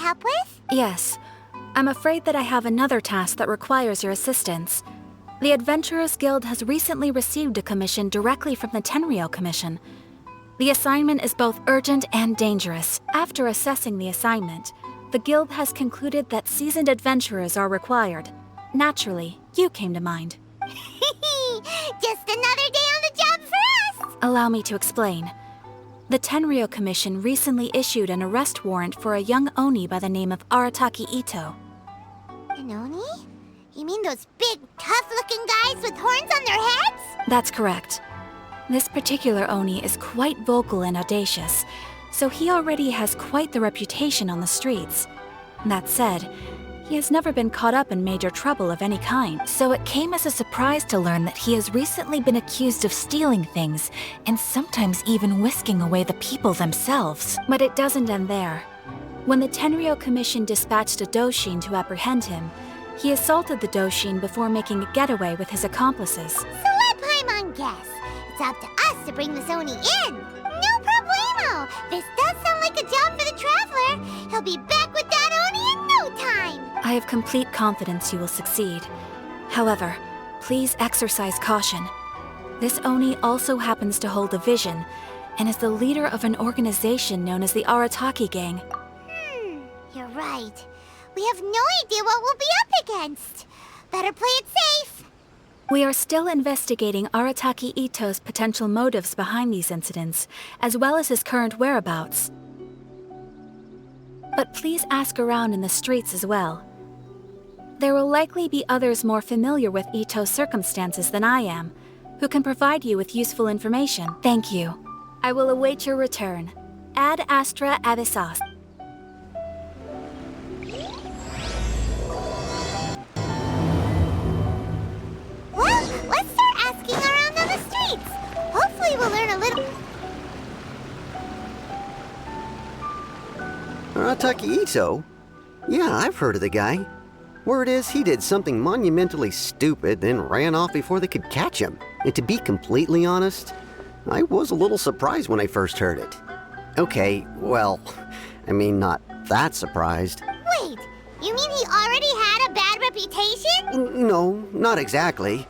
help with? Yes. I'm afraid that I have another task that requires your assistance. The Adventurers Guild has recently received a commission directly from the Tenryou Commission. The assignment is both urgent and dangerous. After assessing the assignment, the Guild has concluded that seasoned adventurers are required. Naturally, you came to mind. Just another day on the job for us! Allow me to explain. The Tenryou Commission recently issued an arrest warrant for a young Oni by the name of Arataki Ito. An Oni? You mean those big, tough-looking guys with horns on their heads? That's correct. This particular Oni is quite vocal and audacious, so he already has quite the reputation on the streets. That said, he has never been caught up in major trouble of any kind, so it came as a surprise to learn that he has recently been accused of stealing things, and sometimes even whisking away the people themselves. But it doesn't end there. When the Tenryou Commission dispatched a Doshin to apprehend him, he assaulted the Doshin before making a getaway with his accomplices. So let Paimon guess. It's up to us to bring this Oni in. No problemo! This does sound like a job for the Traveler. He'll be back with that Oni in no time. I have complete confidence you will succeed. However, please exercise caution. This Oni also happens to hold a vision, and is the leader of an organization known as the Arataki Gang. You're right. We have no idea what we'll be up against. Better play it safe. We are still investigating Arataki Ito's potential motives behind these incidents, as well as his current whereabouts. But please ask around in the streets as well. There will likely be others more familiar with Ito's circumstances than I am, who can provide you with useful information. Thank you. I will await your return. Ad Astra Abyssos. Well, let's start asking around on the streets. Hopefully we'll learn a little... Arataki Ito? Yeah, I've heard of the guy. Word is he did something monumentally stupid, then ran off before they could catch him. And to be completely honest, I was a little surprised when I first heard it. Okay, well, I mean, not that surprised. Wait, you mean he already had a bad reputation? No, not exactly.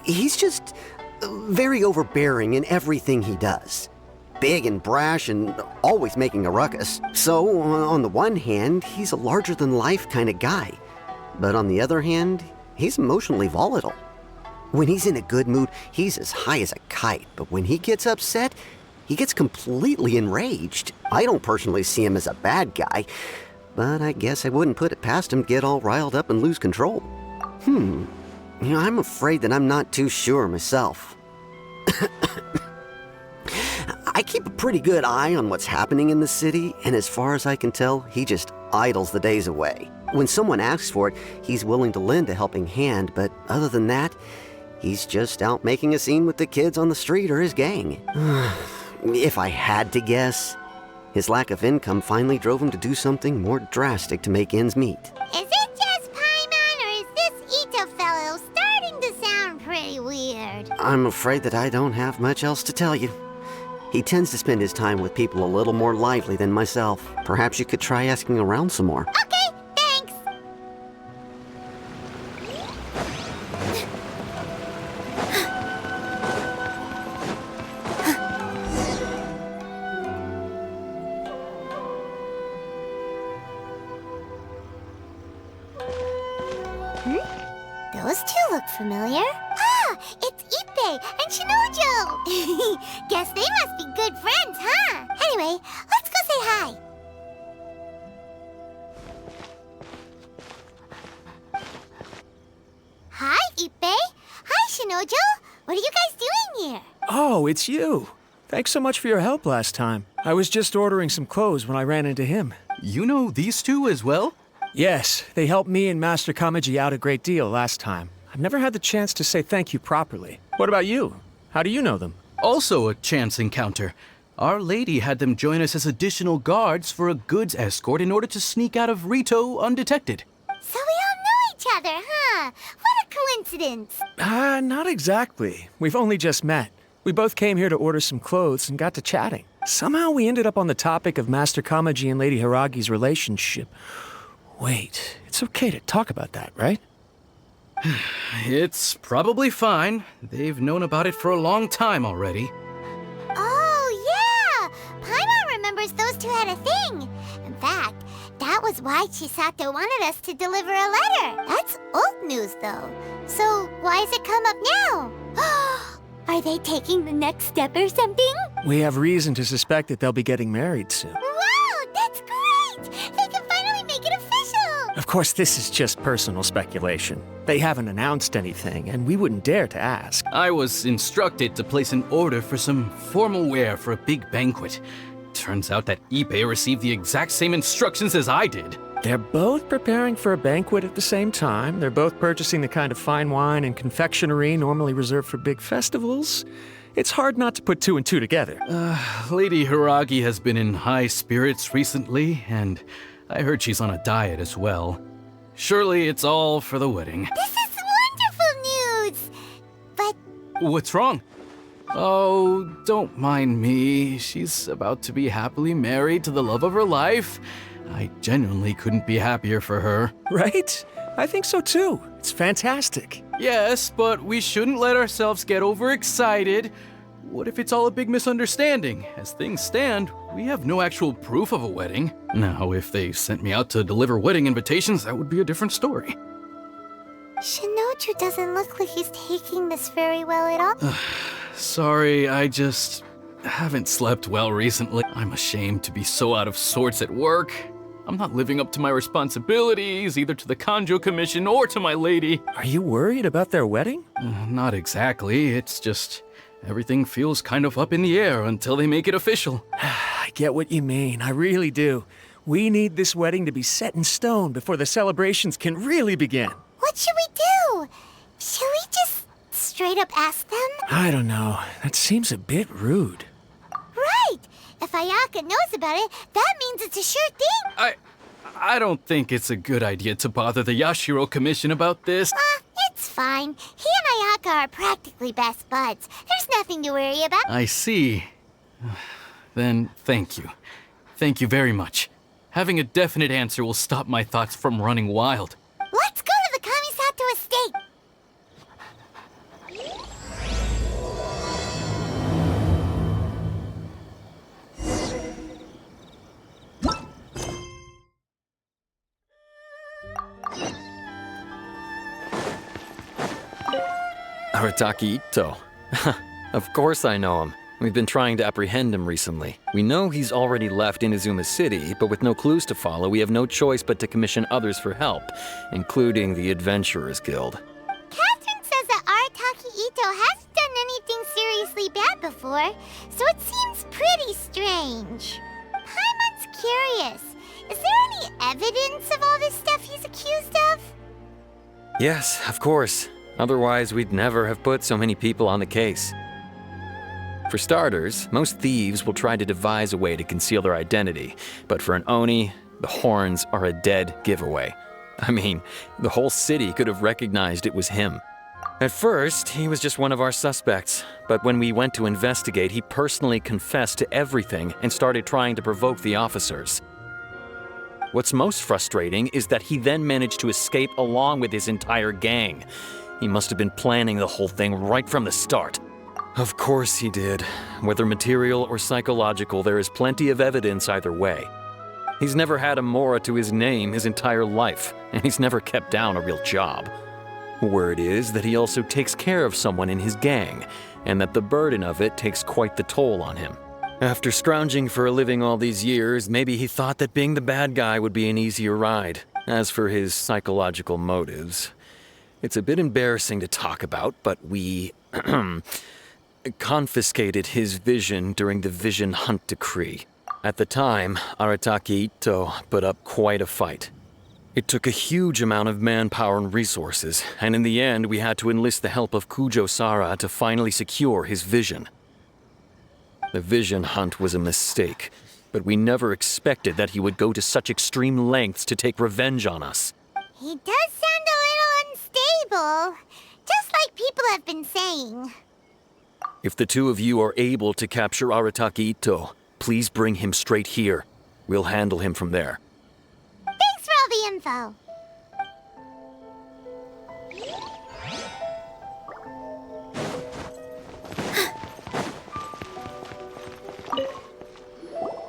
He's just very overbearing in everything he does. Big and brash and always making a ruckus. So, on the one hand, he's a larger-than-life kind of guy. But on the other hand, he's emotionally volatile. When he's in a good mood, he's as high as a kite. But when he gets upset, he gets completely enraged. I don't personally see him as a bad guy, but I guess I wouldn't put it past him to get all riled up and lose control. I'm afraid that I'm not too sure myself. I keep a pretty good eye on what's happening in the city, and as far as I can tell, he just idles the days away. When someone asks for it, he's willing to lend a helping hand, but other than that, he's just out making a scene with the kids on the street or his gang. If I had to guess, his lack of income finally drove him to do something more drastic to make ends meet. Is it just Paimon, or is this Ito fellow starting to sound pretty weird? I'm afraid that I don't have much else to tell you. He tends to spend his time with people a little more lively than myself. Perhaps you could try asking around some more. Okay, thanks. Those two look familiar. Ah, it's Ippei and Shinojo. Guess they must be good friends, huh? Anyway, let's go say hi. Hi, Ippei. Hi, Shinojo. What are you guys doing here? Oh, it's you. Thanks so much for your help last time. I was just ordering some clothes when I ran into him. You know these two as well? Yes, they helped me and Master Kamaji out a great deal last time. I've never had the chance to say thank you properly. What about you? How do you know them? Also a chance encounter. Our lady had them join us as additional guards for a goods escort in order to sneak out of Rito undetected. So we all know each other, huh? What a coincidence. Not exactly. We've only just met. We both came here to order some clothes and got to chatting. Somehow we ended up on the topic of Master Kamaji and Lady Hiragi's relationship. Wait, it's okay to talk about that, right? It's probably fine. They've known about it for a long time already. Oh, yeah! Paimon remembers those two had a thing. In fact, that was why Chisato wanted us to deliver a letter. That's old news, though. So why has it come up now? Are they taking the next step or something? We have reason to suspect that they'll be getting married soon. Wow, that's great! They can finally make it official! Of course, this is just personal speculation. They haven't announced anything, and we wouldn't dare to ask. I was instructed to place an order for some formal wear for a big banquet. Turns out that Ippei received the exact same instructions as I did. They're both preparing for a banquet at the same time. They're both purchasing the kind of fine wine and confectionery normally reserved for big festivals. It's hard not to put two and two together. Lady Hiragi has been in high spirits recently, and I heard she's on a diet as well. Surely it's all for the wedding. This is wonderful news! But What's wrong? Oh, don't mind me. She's about to be happily married to the love of her life. I genuinely couldn't be happier for her. Right? I think so too. It's fantastic. Yes, but we shouldn't let ourselves get overexcited. What if it's all a big misunderstanding? As things stand, we have no actual proof of a wedding. Now, if they sent me out to deliver wedding invitations, that would be a different story. Shinoju doesn't look like he's taking this very well at all. Sorry, I just haven't slept well recently. I'm ashamed to be so out of sorts at work. I'm not living up to my responsibilities, either to the Kanjo Commission or to my lady. Are you worried about their wedding? Not exactly. It's just everything feels kind of up in the air until they make it official. I get what you mean. I really do. We need this wedding to be set in stone before the celebrations can really begin. What should we do? Should we just straight up ask them? I don't know. That seems a bit rude. Right! If Ayaka knows about it, that means it's a sure thing. I don't think it's a good idea to bother the Yashiro Commission about this. It's fine. He and Ayaka are practically best buds. There's nothing to worry about. I see. Then thank you. Thank you very much. Having a definite answer will stop my thoughts from running wild. Let's go to the Kamisato estate. Arataki Ito. Of course I know him. We've been trying to apprehend him recently. We know he's already left Inazuma City, but with no clues to follow, we have no choice but to commission others for help, including the Adventurers Guild. Catherine says that Arataki Ito hasn't done anything seriously bad before, so it seems pretty strange. Paimon's curious. Is there any evidence of all this stuff he's accused of? Yes, of course. Otherwise, we'd never have put so many people on the case. For starters, most thieves will try to devise a way to conceal their identity, but for an Oni, the horns are a dead giveaway. I mean, the whole city could have recognized it was him. At first, he was just one of our suspects, but when we went to investigate, he personally confessed to everything and started trying to provoke the officers. What's most frustrating is that he then managed to escape along with his entire gang. He must have been planning the whole thing right from the start. Of course he did. Whether material or psychological, there is plenty of evidence either way. He's never had a Mora to his name his entire life, and he's never kept down a real job. Word is that he also takes care of someone in his gang, and that the burden of it takes quite the toll on him. After scrounging for a living all these years, maybe he thought that being the bad guy would be an easier ride. As for his psychological motives, it's a bit embarrassing to talk about, but we confiscated his vision during the Vision Hunt Decree. At the time, Arataki Ito put up quite a fight. It took a huge amount of manpower and resources, and in the end we had to enlist the help of Kujo Sara to finally secure his vision. The Vision Hunt was a mistake, but we never expected that he would go to such extreme lengths to take revenge on us. He does sound a little unstable, just like people have been saying. If the two of you are able to capture Arataki Ito, please bring him straight here. We'll handle him from there. Thanks for all the info.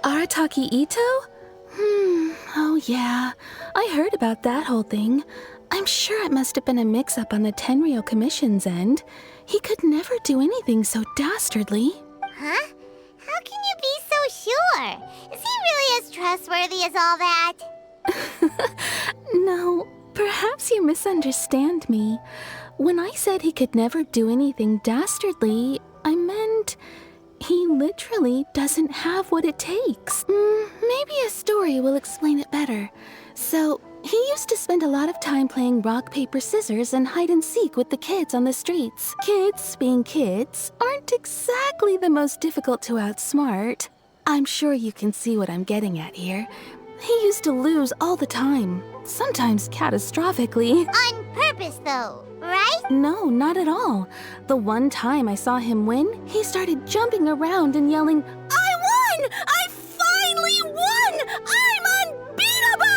Arataki Ito? Oh yeah. I heard about that whole thing. I'm sure it must have been a mix-up on the Tenryou Commission's end. He could never do anything so dastardly. Huh? How can you be so sure? Is he really as trustworthy as all that? No, perhaps you misunderstand me. When I said he could never do anything dastardly, I meant he literally doesn't have what it takes. Maybe a story will explain it better. So, he used to spend a lot of time playing rock, paper, scissors and hide and seek with the kids on the streets. Kids, being kids, aren't exactly the most difficult to outsmart. I'm sure you can see what I'm getting at here. He used to lose all the time, sometimes catastrophically. On purpose, though, right? No, not at all. The one time I saw him win, he started jumping around and yelling, "I won! I finally won! I'm unbeatable!"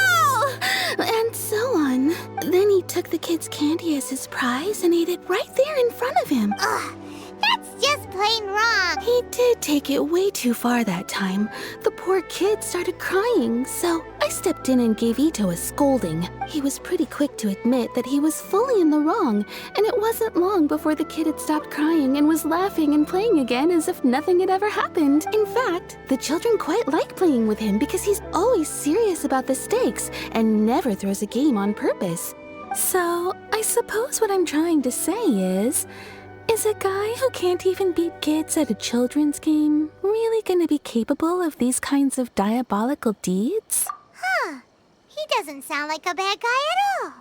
And so on. Then he took the kid's candy as his prize and ate it right there in front of him. Ugh, that's just plain wrong. He did take it way too far that time. The poor kid started crying, so I stepped in and gave Ito a scolding. He was pretty quick to admit that he was fully in the wrong, and it wasn't long before the kid had stopped crying and was laughing and playing again as if nothing had ever happened. In fact, the children quite like playing with him because he's always serious about the stakes and never throws a game on purpose. So, I suppose what I'm trying to say is a guy who can't even beat kids at a children's game really gonna be capable of these kinds of diabolical deeds? Huh. He doesn't sound like a bad guy at all.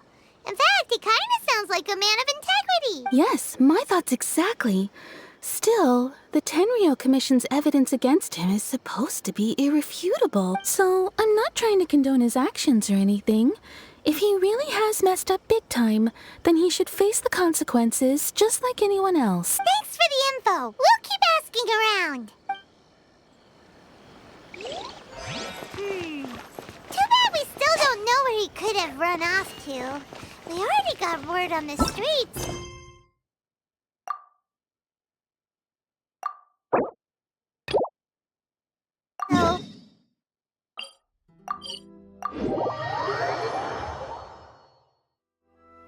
In fact, he kind of sounds like a man of integrity. Yes, my thoughts exactly. Still, the Tenryou Commission's evidence against him is supposed to be irrefutable, so I'm not trying to condone his actions or anything. If he really has messed up big time, then he should face the consequences just like anyone else. Thanks for the info. We'll keep asking around. Too bad we still don't know where he could have run off to. We already got word on the streets. So...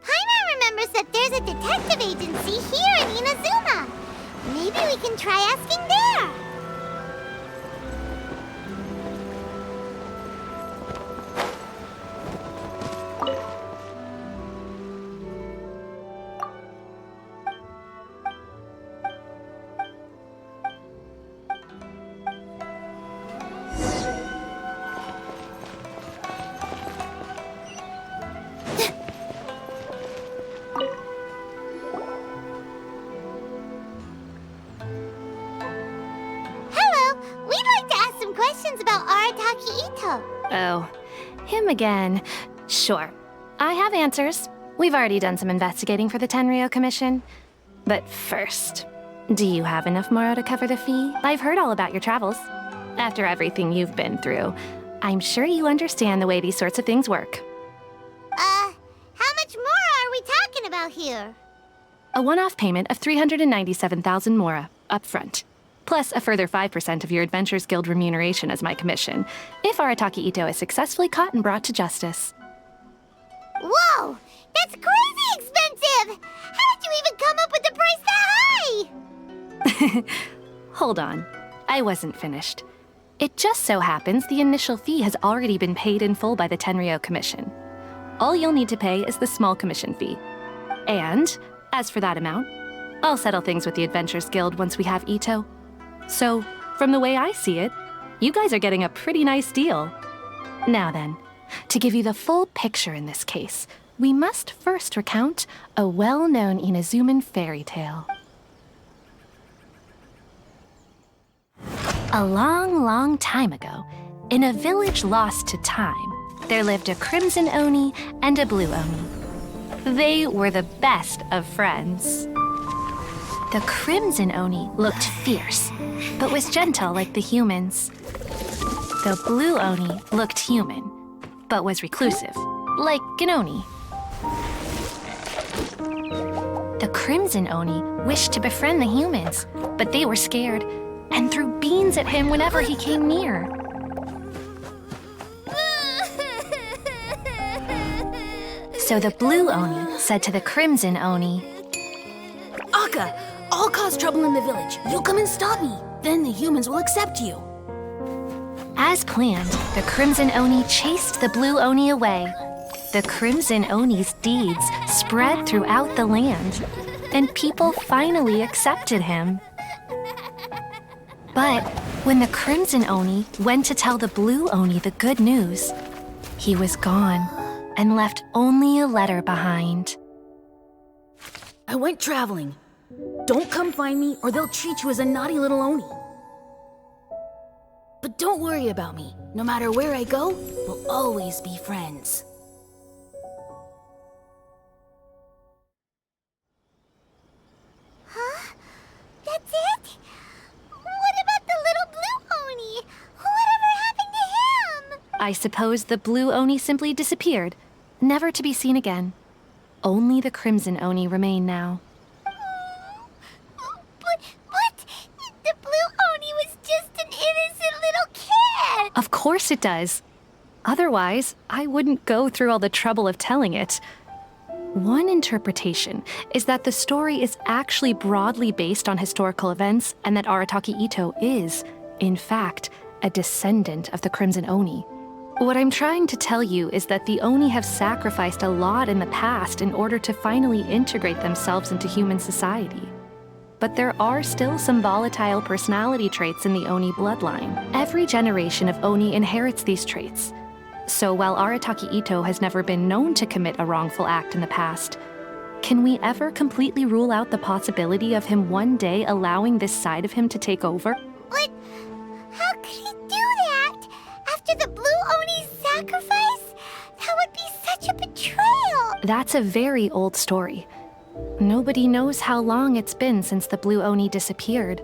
Paimon remembers that there's a detective agency here in Inazuma. Maybe we can try asking there. About Arataki Ito. Oh, him again. Sure. I have answers. We've already done some investigating for the Tenryou Commission. But first, do you have enough Moro to cover the fee? I've heard all about your travels. After everything you've been through, I'm sure you understand the way these sorts of things work. How much Moro are we talking about here? A one-off payment of 397,000 Mora, up front. Plus a further 5% of your Adventures Guild remuneration as my commission, if Arataki Ito is successfully caught and brought to justice. Whoa! That's crazy expensive! How did you even come up with the price that high? Hold on. I wasn't finished. It just so happens the initial fee has already been paid in full by the Tenryou Commission. All you'll need to pay is the small commission fee. And, as for that amount, I'll settle things with the Adventures Guild once we have Ito. So, from the way I see it, you guys are getting a pretty nice deal. Now then, to give you the full picture in this case, we must first recount a well-known Inazuman fairy tale. A long, long time ago, in a village lost to time, there lived a crimson Oni and a blue Oni. They were the best of friends. The Crimson Oni looked fierce, but was gentle like the humans. The Blue Oni looked human, but was reclusive, like an Oni. The Crimson Oni wished to befriend the humans, but they were scared and threw beans at him whenever he came near. So the Blue Oni said to the Crimson Oni, Akka, I'll cause trouble in the village. You'll come and stop me. Then the humans will accept you. As planned, the Crimson Oni chased the Blue Oni away. The Crimson Oni's deeds spread throughout the land, and people finally accepted him. But when the Crimson Oni went to tell the Blue Oni the good news, he was gone and left only a letter behind. I went traveling. Don't come find me or they'll treat you as a naughty little Oni. But don't worry about me. No matter where I go, we'll always be friends. Huh? That's it? What about the little Blue Oni? Whatever happened to him? I suppose the Blue Oni simply disappeared, never to be seen again. Only the Crimson Oni remain now. But the Blue Oni was just an innocent little kid. Of course it does. Otherwise, I wouldn't go through all the trouble of telling it. One interpretation is that the story is actually broadly based on historical events and that Arataki Itto is, in fact, a descendant of the Crimson Oni. What I'm trying to tell you is that the Oni have sacrificed a lot in the past in order to finally integrate themselves into human society. But there are still some volatile personality traits in the Oni bloodline. Every generation of Oni inherits these traits. So while Arataki Itto has never been known to commit a wrongful act in the past, can we ever completely rule out the possibility of him one day allowing this side of him to take over? But how could he do that? After the Blue Oni's sacrifice? That would be such a betrayal. That's a very old story. Nobody knows how long it's been since the Blue Oni disappeared.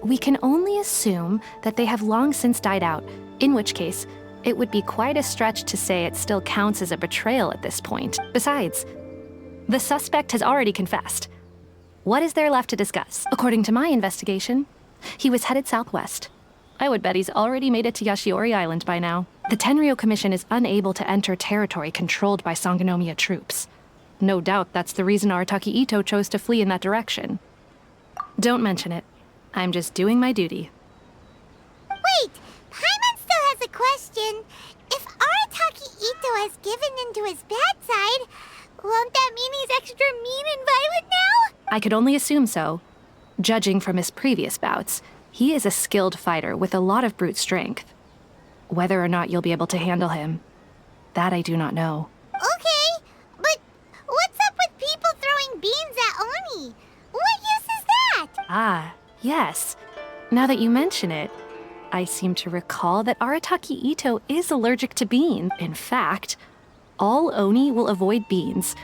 We can only assume that they have long since died out, in which case, it would be quite a stretch to say it still counts as a betrayal at this point. Besides, the suspect has already confessed. What is there left to discuss? According to my investigation, he was headed southwest. I would bet he's already made it to Yashiori Island by now. The Tenryou Commission is unable to enter territory controlled by Sangonomiya troops. No doubt that's the reason Arataki Itto chose to flee in that direction. Don't mention it. I'm just doing my duty. Wait, Paimon still has a question. If Arataki Itto has given into his bad side, won't that mean he's extra mean and violent now? I could only assume so. Judging from his previous bouts, he is a skilled fighter with a lot of brute strength. Whether or not you'll be able to handle him, that I do not know. Okay, but what's up with people throwing beans at Oni? What use is that? Ah, yes. Now that you mention it, I seem to recall that Arataki Itto is allergic to beans. In fact, all Oni will avoid beans,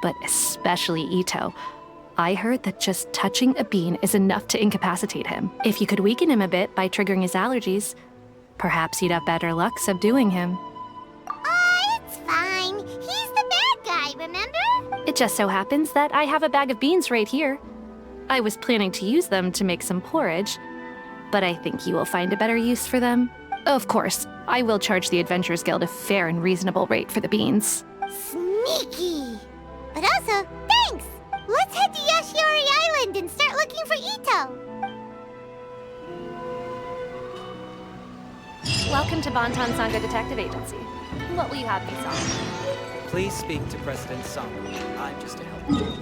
but especially Itto. I heard that just touching a bean is enough to incapacitate him. If you could weaken him a bit by triggering his allergies, perhaps you'd have better luck subduing him. It's fine. He's the bad guy, remember? It just so happens that I have a bag of beans right here. I was planning to use them to make some porridge, but I think you will find a better use for them. Of course, I will charge the Adventurers Guild a fair and reasonable rate for the beans. Sneaky. But also, thanks. Let's head to Yashiori Island and start looking for Itto. Welcome to Bonton Sangha Detective Agency. What will you have me solve? Please speak to President Sangha. I'm just a helper.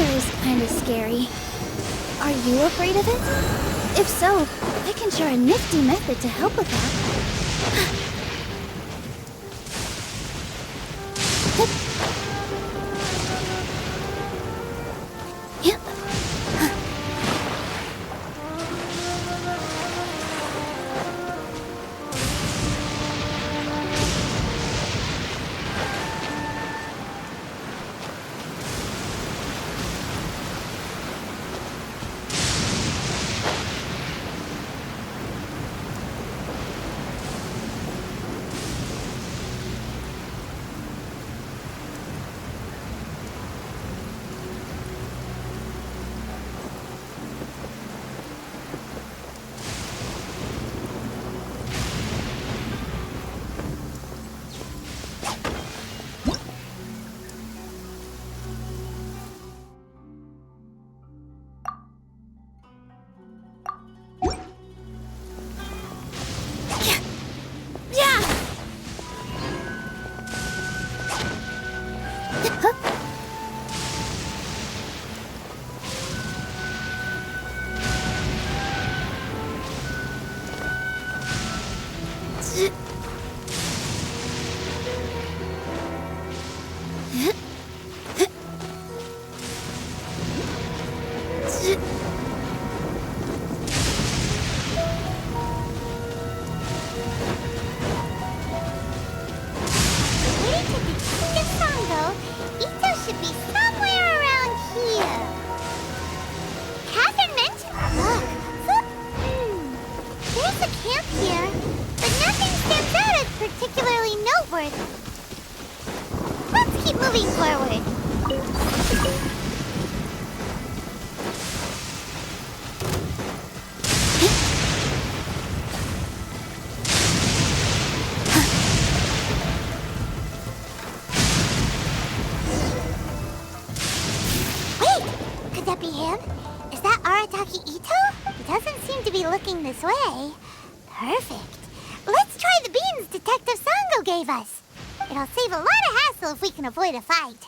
thunder is kind of scary. Are you afraid of it? If so, I can share a nifty method to help with that. Yep. Let's keep moving forward. Wait! Could that be him? Is that Arataki Ito? He doesn't seem to be looking this way. Perfect. Let's try the beans Detective Sango gave us. It'll save a lot of hassle if we can avoid a fight.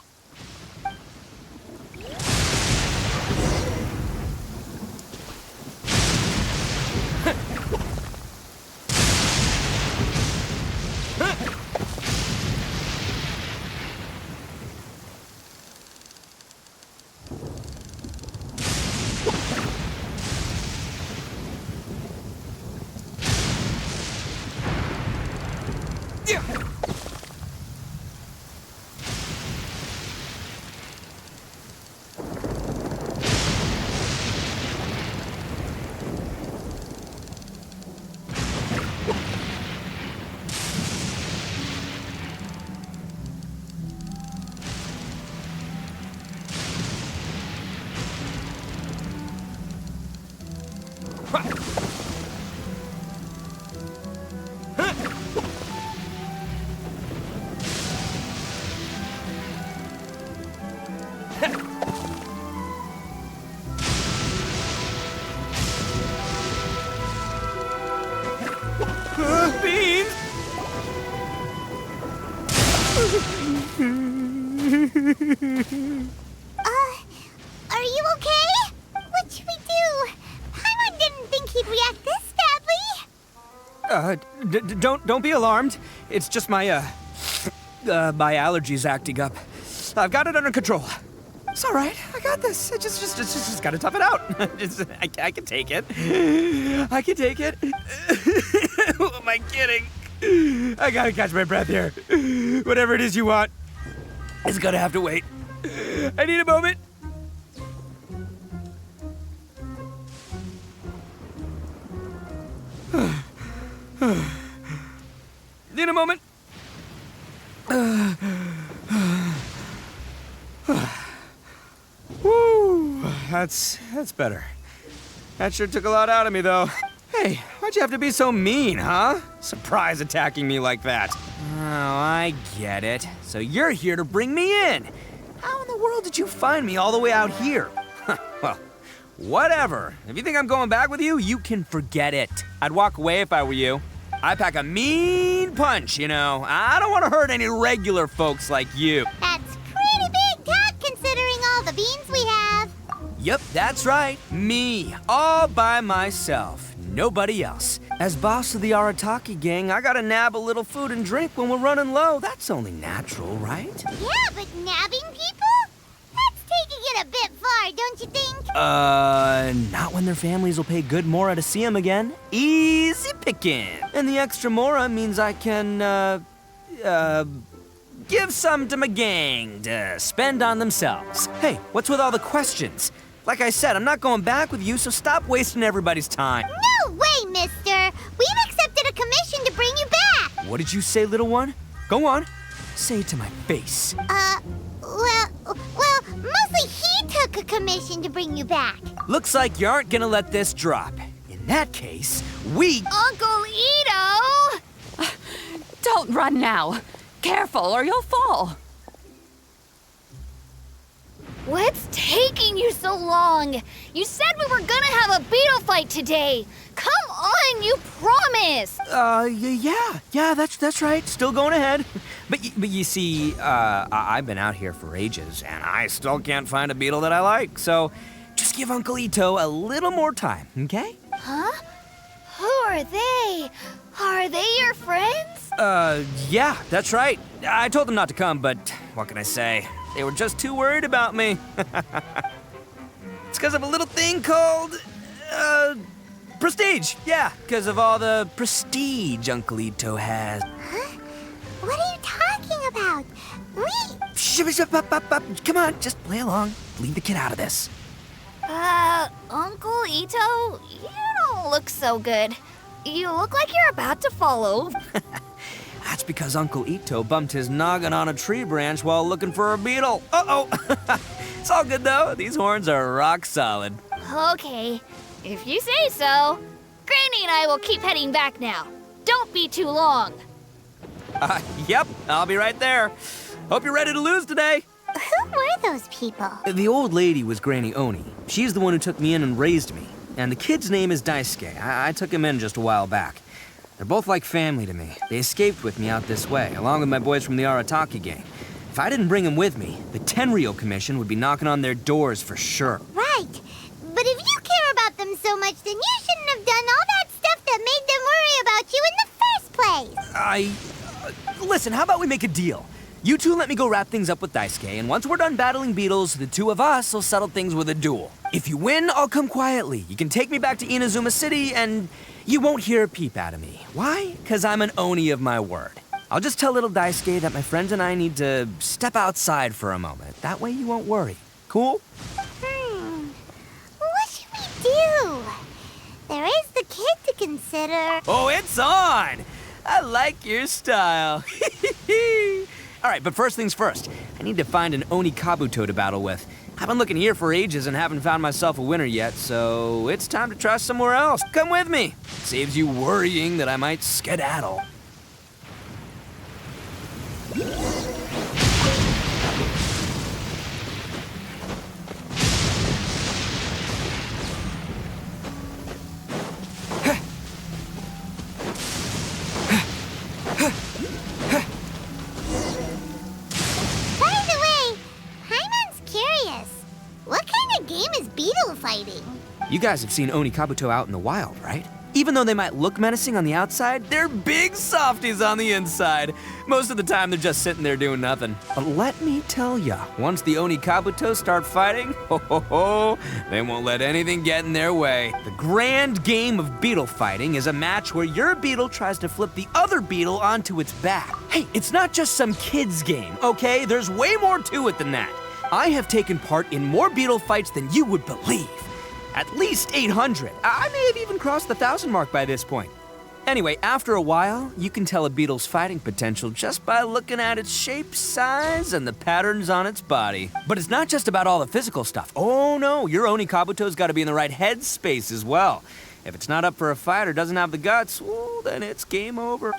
Are you okay? What should we do? Paimon didn't think he'd react this badly. Don't be alarmed. It's just my my allergies acting up. I've got it under control. It's all right. I got this. I just gotta tough it out. I can take it. I can take it. Who am I kidding? I gotta catch my breath here. Whatever it is you want, it's gonna have to wait. I need a moment. Need a moment. Woo, that's better. That sure took a lot out of me, though. Hey, why'd you have to be so mean, huh? Surprise attacking me like that. Oh, I get it. So you're here to bring me in. How in the world did you find me all the way out here? Well, whatever. If you think I'm going back with you, you can forget it. I'd walk away if I were you. I pack a mean punch, you know. I don't want to hurt any regular folks like you. That's pretty big talk considering all the beans we have. Yep, that's right. Me, all by myself. Nobody else. As boss of the Arataki gang, I gotta nab a little food and drink when we're running low. That's only natural, right? Yeah, but nabbing people? That's taking it a bit far, don't you think? Not when their families will pay good mora to see them again. Easy picking. And the extra mora means I can, give some to my gang to spend on themselves. Hey, what's with all the questions? Like I said, I'm not going back with you, so stop wasting everybody's time. No way, mister! We've accepted a commission to bring you back! What did you say, little one? Go on. Say it to my face. Well, mostly he took a commission to bring you back. Looks like you aren't gonna let this drop. In that case, we... Uncle Ito! Don't run now. Careful or you'll fall. What's taking you so long? You said we were gonna have a beetle fight today. Come on, you promised. Yeah, that's right. Still going ahead. But you see, I've been out here for ages, and I still can't find a beetle that I like. So just give Uncle Ito a little more time, okay? Huh? Who are they? Are they your friends? Yeah, that's right. I told them not to come, but what can I say? They were just too worried about me. It's because of a little thing called, prestige. Yeah, because of all the prestige Uncle Ito has. Huh? What are you talking about? Come on, just play along. Leave the kid out of this. Uncle Ito, you don't look so good. You look like you're about to fall over. That's because Uncle Ito bumped his noggin on a tree branch while looking for a beetle. Uh-oh. It's all good, though. These horns are rock solid. Okay, if you say so. Granny and I will keep heading back now. Don't be too long. Yep, I'll be right there. Hope you're ready to lose today. Who were those people? The old lady was Granny Oni. She's the one who took me in and raised me. And the kid's name is Daisuke. I took him in just a while back. They're both like family to me. They escaped with me out this way, along with my boys from the Arataki gang. If I didn't bring them with me, the Tenryou Commission would be knocking on their doors for sure. Right. But if you care about them so much, then you shouldn't have done all that stuff that made them worry about you in the first place. Listen, how about we make a deal? You two let me go wrap things up with Daisuke, and once we're done battling beetles, the two of us will settle things with a duel. If you win, I'll come quietly. You can take me back to Inazuma City, and you won't hear a peep out of me. Why? Because I'm an Oni of my word. I'll just tell little Daisuke that my friends and I need to step outside for a moment. That way you won't worry. Cool? What should we do? There is the kid to consider. Oh, it's on! I like your style. All right, but first things first. I need to find an Oni Kabuto to battle with. I've been looking here for ages and haven't found myself a winner yet, so it's time to try somewhere else. Come with me. Saves you worrying that I might skedaddle. You guys have seen Oni Kabuto out in the wild, right? Even though they might look menacing on the outside, they're big softies on the inside. Most of the time, they're just sitting there doing nothing. But let me tell ya, once the Oni Kabuto start fighting, they won't let anything get in their way. The grand game of beetle fighting is a match where your beetle tries to flip the other beetle onto its back. Hey, it's not just some kid's game, okay? There's way more to it than that. I have taken part in more beetle fights than you would believe. At least 800. I may have even crossed the 1,000 mark by this point. Anyway, after a while, you can tell a beetle's fighting potential just by looking at its shape, size, and the patterns on its body. But it's not just about all the physical stuff. Oh no, your Oni Kabuto's gotta be in the right headspace as well. If it's not up for a fight or doesn't have the guts, well, then it's game over.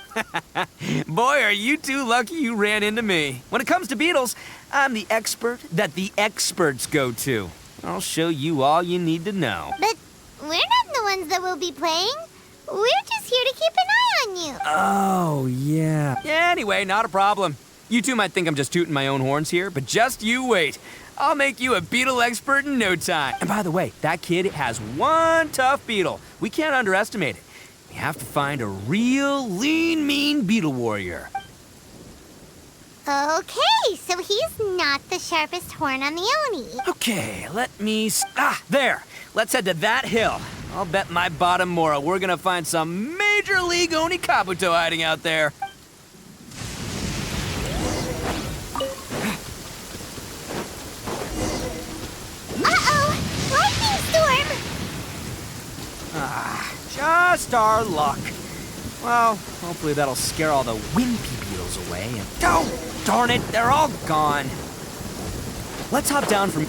Boy, are you two lucky you ran into me. When it comes to beetles, I'm the expert that the experts go to. I'll show you all you need to know. But we're not the ones that will be playing. We're just here to keep an eye on you. Oh, yeah. Anyway, not a problem. You two might think I'm just tooting my own horns here, but just you wait. I'll make you a beetle expert in no time. And by the way, that kid has one tough beetle. We can't underestimate it. We have to find a real lean, mean beetle warrior. Okay, so he's not the sharpest horn on the Oni. Okay, let me... there. Let's head to that hill. I'll bet my bottom Mora we're gonna find some major league Oni Kabuto hiding out there. Uh-oh! Lightning storm! Just our luck. Well, hopefully that'll scare all the wimpy beetles away and... Oh, darn it, they're all gone. Let's hop down from...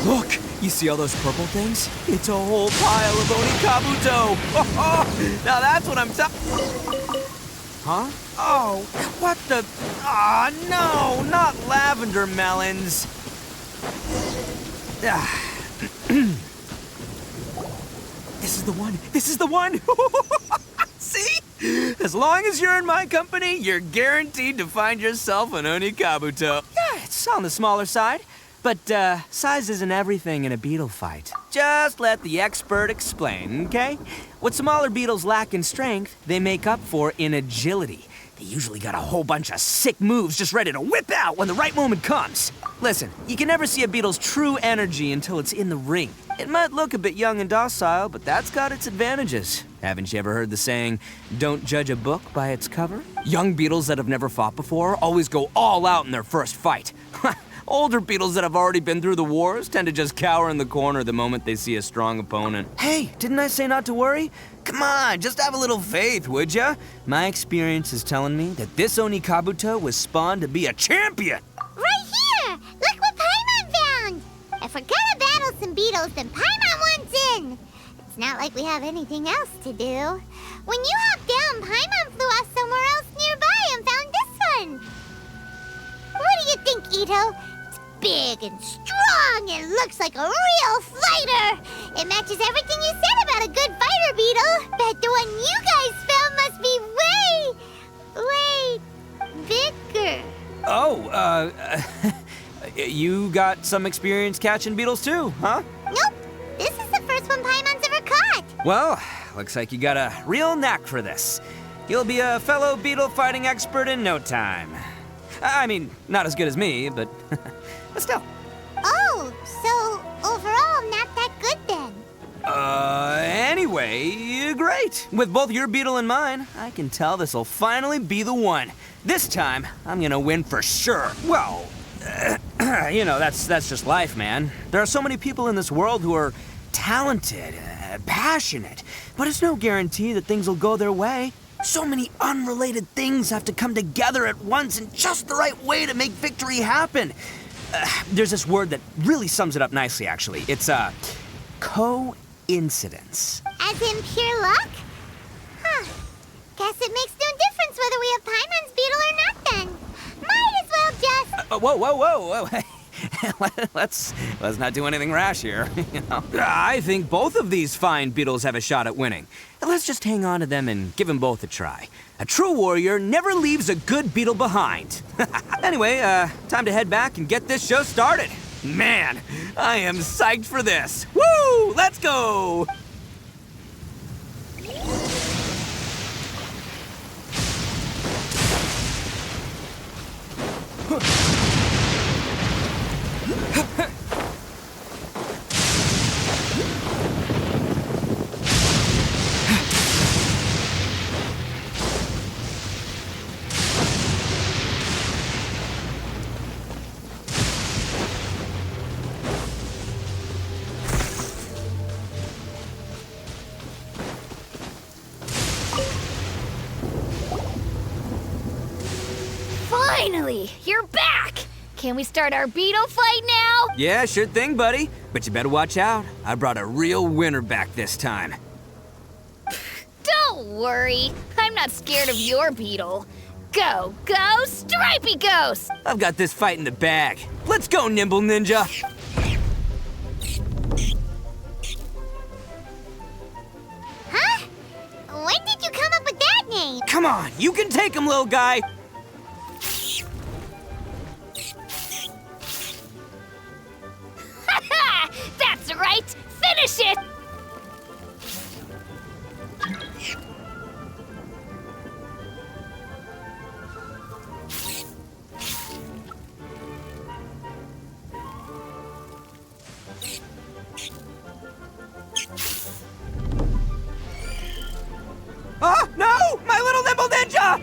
Look, you see all those purple things? It's a whole pile of Oni Kabuto. Now that's what I'm Huh? Oh, what the... Ah, no, not lavender melons. This is the one. This is the one. See? As long as you're in my company, you're guaranteed to find yourself an Oni Kabuto. Yeah, it's on the smaller side. But size isn't everything in a beetle fight. Just let the expert explain, okay? What smaller beetles lack in strength, they make up for in agility. They usually got a whole bunch of sick moves just ready to whip out when the right moment comes. Listen, you can never see a beetle's true energy until it's in the ring. It might look a bit young and docile, but that's got its advantages. Haven't you ever heard the saying, don't judge a book by its cover? Young beetles that have never fought before always go all out in their first fight. Older beetles that have already been through the wars tend to just cower in the corner the moment they see a strong opponent. Hey, didn't I say not to worry? Come on, just have a little faith, would ya? My experience is telling me that this Oni Kabuto was spawned to be a champion. Right here! Look what Paimon found! If we're gonna battle some beetles, then Paimon wants in! It's not like we have anything else to do. When you hopped down, Paimon flew off somewhere else nearby and found this one! What do you think, Ito? It's big and strong and looks like a real fighter! It matches everything you said about a good fighter, Beetle! Bet the one you guys found must be way bigger. Oh, you got some experience catching beetles too, huh? Nope. This is the first one Paimon's ever caught. Well, looks like you got a real knack for this. You'll be a fellow beetle fighting expert in no time. I mean, not as good as me, but still. Oh, so overall not that good then. Anyway, great. With both your beetle and mine, I can tell this'll finally be the one. This time, I'm gonna win for sure. Well, you know, that's just life, man. There are so many people in this world who are talented, passionate, but it's no guarantee that things will go their way. So many unrelated things have to come together at once in just the right way to make victory happen. There's this word that really sums it up nicely, actually. It's, coincidence. As in pure luck? Huh. Guess it makes no difference whether we have Paimon's beetle or not then. Might as well just... Whoa. Let's not do anything rash here. You know? I think both of these fine beetles have a shot at winning. Let's just hang on to them and give them both a try. A true warrior never leaves a good beetle behind. Anyway, time to head back and get this show started. Man, I am psyched for this. Woo! Let's go! Finally, you're back! Can we start our beetle fight now? Yeah, sure thing, buddy. But you better watch out. I brought a real winner back this time. Don't worry, I'm not scared of your beetle. Go, Stripey Ghost! I've got this fight in the bag. Let's go, Nimble Ninja! Huh? When did you come up with that name? Come on, you can take him, little guy! right, finish it! Oh, no! My little nimble ninja!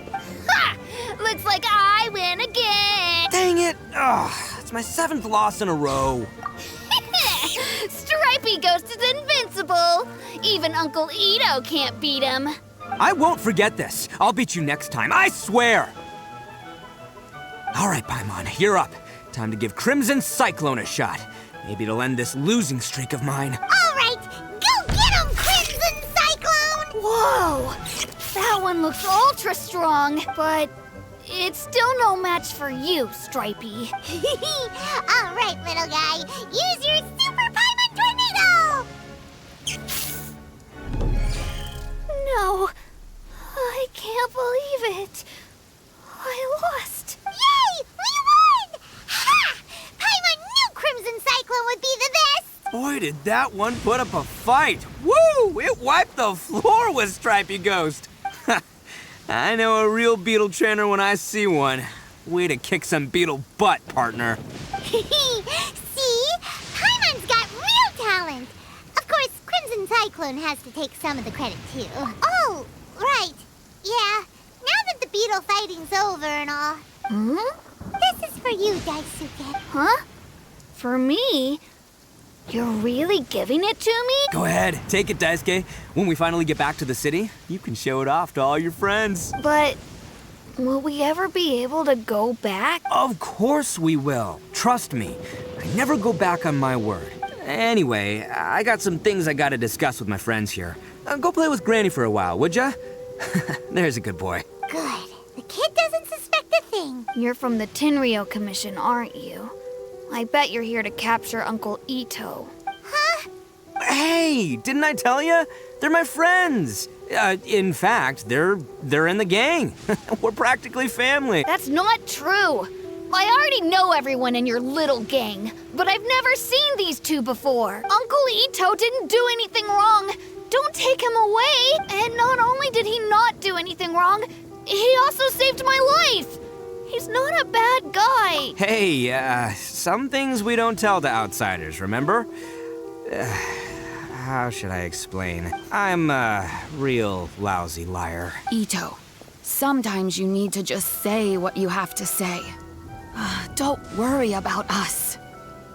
Ha! Looks like I win again! Dang it! Ugh, it's my 7th loss in a row. Stripey Ghost is invincible! Even Uncle Ito can't beat him. I won't forget this. I'll beat you next time, I swear! All right, Paimon, you're up. Time to give Crimson Cyclone a shot. Maybe it'll end this losing streak of mine. All right, go get him, Crimson Cyclone! Whoa! That one looks ultra strong, but it's still no match for you, Stripey. All right, little guy, use your Super Paimon Tornado! No, I can't believe it. I lost. Yay! We won! Ha! Paimon knew Crimson Cyclone would be the best! Boy, did that one put up a fight. Woo! It wiped the floor with Stripey Ghost. I know a real beetle trainer when I see one. Way to kick some beetle butt, partner. See? Paimon's got real talent! Of course, Crimson Cyclone has to take some of the credit, too. Oh, right. Yeah, now that the beetle fighting's over and all. This is for you, Daisuke. Huh? For me? You're really giving it to me? Go ahead, take it, Daisuke. When we finally get back to the city, you can show it off to all your friends. But will we ever be able to go back? Of course we will. Trust me. I never go back on my word. Anyway, I got some things I gotta discuss with my friends here. Go play with Granny for a while, would ya? There's a good boy. Good. The kid doesn't suspect a thing. You're from the Tenryo Commission, aren't you? I bet you're here to capture Uncle Ito. Huh? Hey, didn't I tell you? They're my friends. In fact, they're in the gang. We're practically family. That's not true. I already know everyone in your little gang, but I've never seen these two before. Uncle Ito didn't do anything wrong. Don't take him away. And not only did he not do anything wrong, he also saved my life. He's not a bad guy. Hey, some things we don't tell to outsiders, remember? How should I explain? I'm a real lousy liar. Ito, sometimes you need to just say what you have to say. Don't worry about us.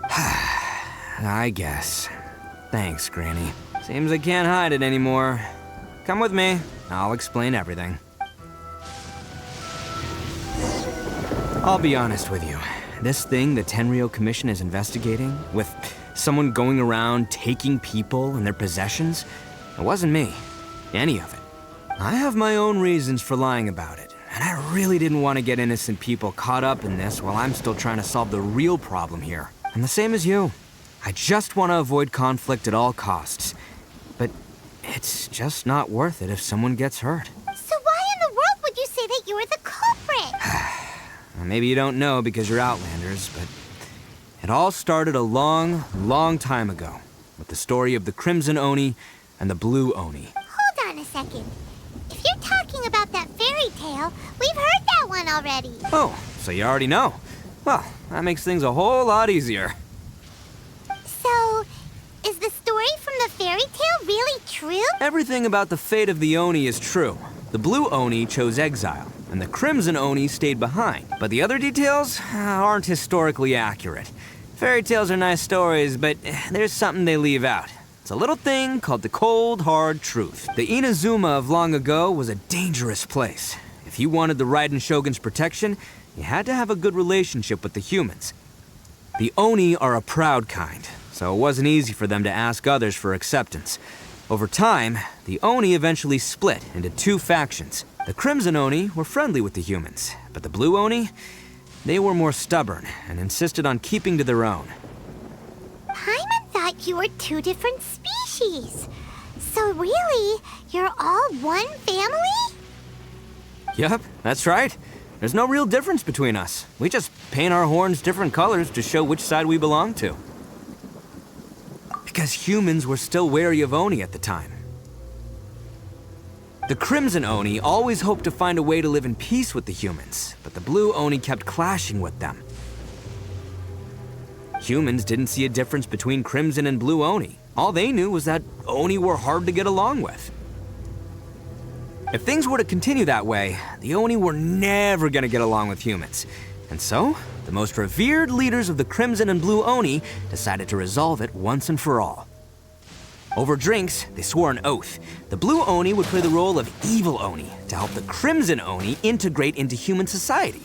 I guess. Thanks, Granny. Seems I can't hide it anymore. Come with me. I'll explain everything. I'll be honest with you. This thing the Tenryo Commission is investigating, with someone going around taking people and their possessions, it wasn't me. Any of it. I have my own reasons for lying about it, and I really didn't want to get innocent people caught up in this while I'm still trying to solve the real problem here. I'm the same as you. I just want to avoid conflict at all costs. But it's just not worth it if someone gets hurt. So why in the world would you say that you were the culprit? Maybe you don't know because you're Outlanders, but it all started a long, long time ago with the story of the Crimson Oni and the Blue Oni. Hold on a second. If you're talking about that fairy tale, we've heard that one already. Oh, so you already know. Well, that makes things a whole lot easier. So, is the story from the fairy tale really true? Everything about the fate of the Oni is true. The Blue Oni chose exile, and the Crimson Oni stayed behind. But the other details aren't historically accurate. Fairy tales are nice stories, but there's something they leave out. It's a little thing called the cold, hard truth. The Inazuma of long ago was a dangerous place. If you wanted the Raiden Shogun's protection, you had to have a good relationship with the humans. The Oni are a proud kind, so it wasn't easy for them to ask others for acceptance. Over time, the Oni eventually split into two factions. The Crimson Oni were friendly with the humans, but the Blue Oni, they were more stubborn and insisted on keeping to their own. Paimon thought you were two different species. So really, you're all one family? Yup, that's right. There's no real difference between us. We just paint our horns different colors to show which side we belong to. guess humans were still wary of Oni at the time. The Crimson Oni always hoped to find a way to live in peace with the humans, but the Blue Oni kept clashing with them. Humans didn't see a difference between Crimson and Blue Oni. All they knew was that Oni were hard to get along with. If things were to continue that way, the Oni were never gonna get along with humans. And so, the most revered leaders of the Crimson and Blue Oni decided to resolve it once and for all. Over drinks, they swore an oath. The Blue Oni would play the role of evil Oni to help the Crimson Oni integrate into human society.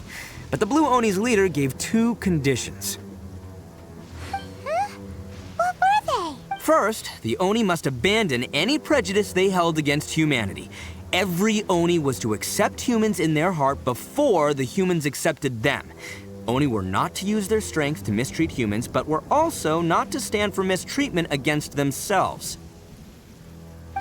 But the Blue Oni's leader gave 2 conditions. What were they? First, the Oni must abandon any prejudice they held against humanity. Every Oni was to accept humans in their heart before the humans accepted them. Oni were not to use their strength to mistreat humans, but were also not to stand for mistreatment against themselves.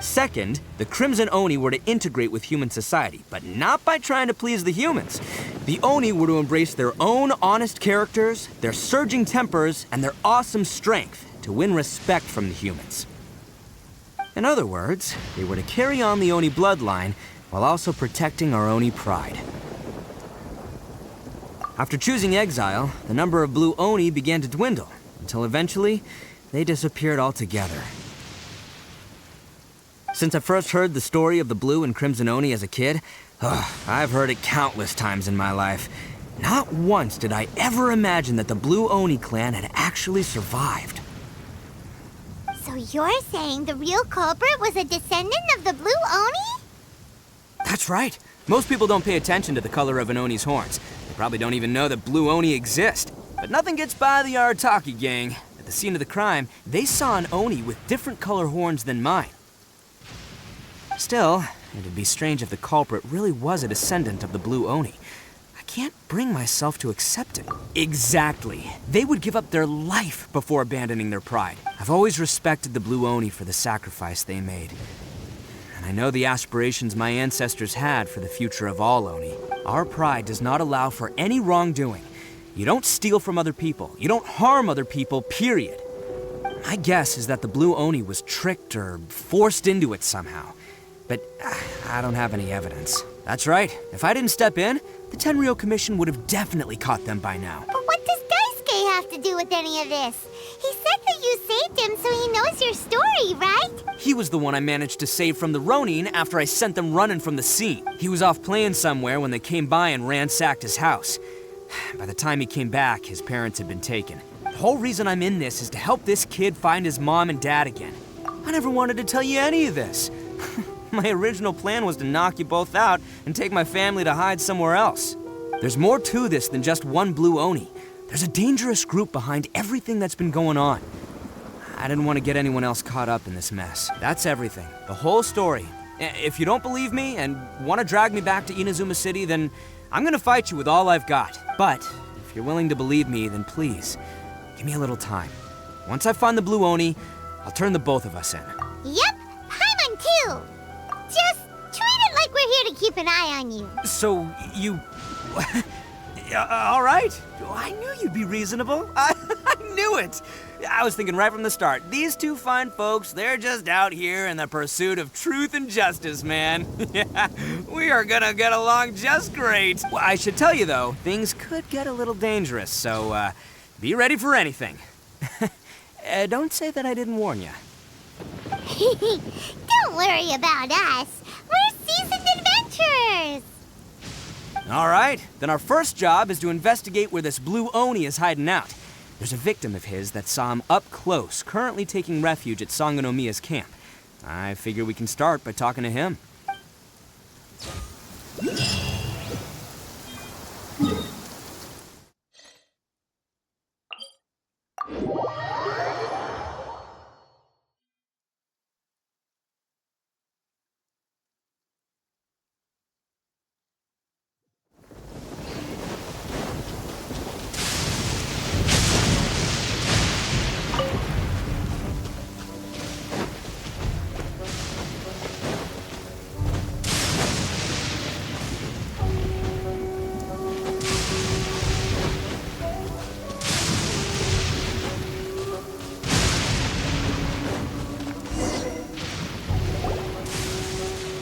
Second, the Crimson Oni were to integrate with human society, but not by trying to please the humans. The Oni were to embrace their own honest characters, their surging tempers, and their awesome strength to win respect from the humans. In other words, they were to carry on the Oni bloodline while also protecting our Oni pride. After choosing exile, the number of Blue Oni began to dwindle, until eventually, they disappeared altogether. Since I first heard the story of the Blue and Crimson Oni as a kid, I've heard it countless times in my life. Not once did I ever imagine that the Blue Oni clan had actually survived. So you're saying the real culprit was a descendant of the Blue Oni? That's right. Most people don't pay attention to the color of an Oni's horns. They probably don't even know that Blue Oni exist. But nothing gets by the Arataki gang. At the scene of the crime, they saw an Oni with different color horns than mine. Still, it'd be strange if the culprit really was a descendant of the Blue Oni. I can't bring myself to accept it. Exactly. They would give up their life before abandoning their pride. I've always respected the Blue Oni for the sacrifice they made. And I know the aspirations my ancestors had for the future of all Oni. Our pride does not allow for any wrongdoing. You don't steal from other people. You don't harm other people, period. My guess is that the Blue Oni was tricked or forced into it somehow. But I don't have any evidence. That's right. If I didn't step in, the Tenryou Commission would have definitely caught them by now. But what does Daisuke have to do with any of this? He said that you saved him so he knows your story, right? He was the one I managed to save from the Ronin after I sent them running from the scene. He was off playing somewhere when they came by and ransacked his house. By the time he came back, his parents had been taken. The whole reason I'm in this is to help this kid find his mom and dad again. I never wanted to tell you any of this. My original plan was to knock you both out and take my family to hide somewhere else. There's more to this than just one Blue Oni. There's a dangerous group behind everything that's been going on. I didn't want to get anyone else caught up in this mess. That's everything. The whole story. If you don't believe me and want to drag me back to Inazuma City, then I'm gonna fight you with all I've got. But if you're willing to believe me, then please, give me a little time. Once I find the Blue Oni, I'll turn the both of us in. Yep, Paimon too. Just treat it like we're here to keep an eye on you. So, you... all right. I knew you'd be reasonable. I knew it. I was thinking right from the start, these two fine folks, they're just out here in the pursuit of truth and justice, man. Yeah, we are gonna get along just great. Well, I should tell you, though, things could get a little dangerous, so be ready for anything. Don't say that I didn't warn you. Don't worry about us. We're seasoned adventurers. All right, then our first job is to investigate where this Blue Oni is hiding out. There's a victim of his that saw him up close, currently taking refuge at Sangonomiya's camp. I figure we can start by talking to him.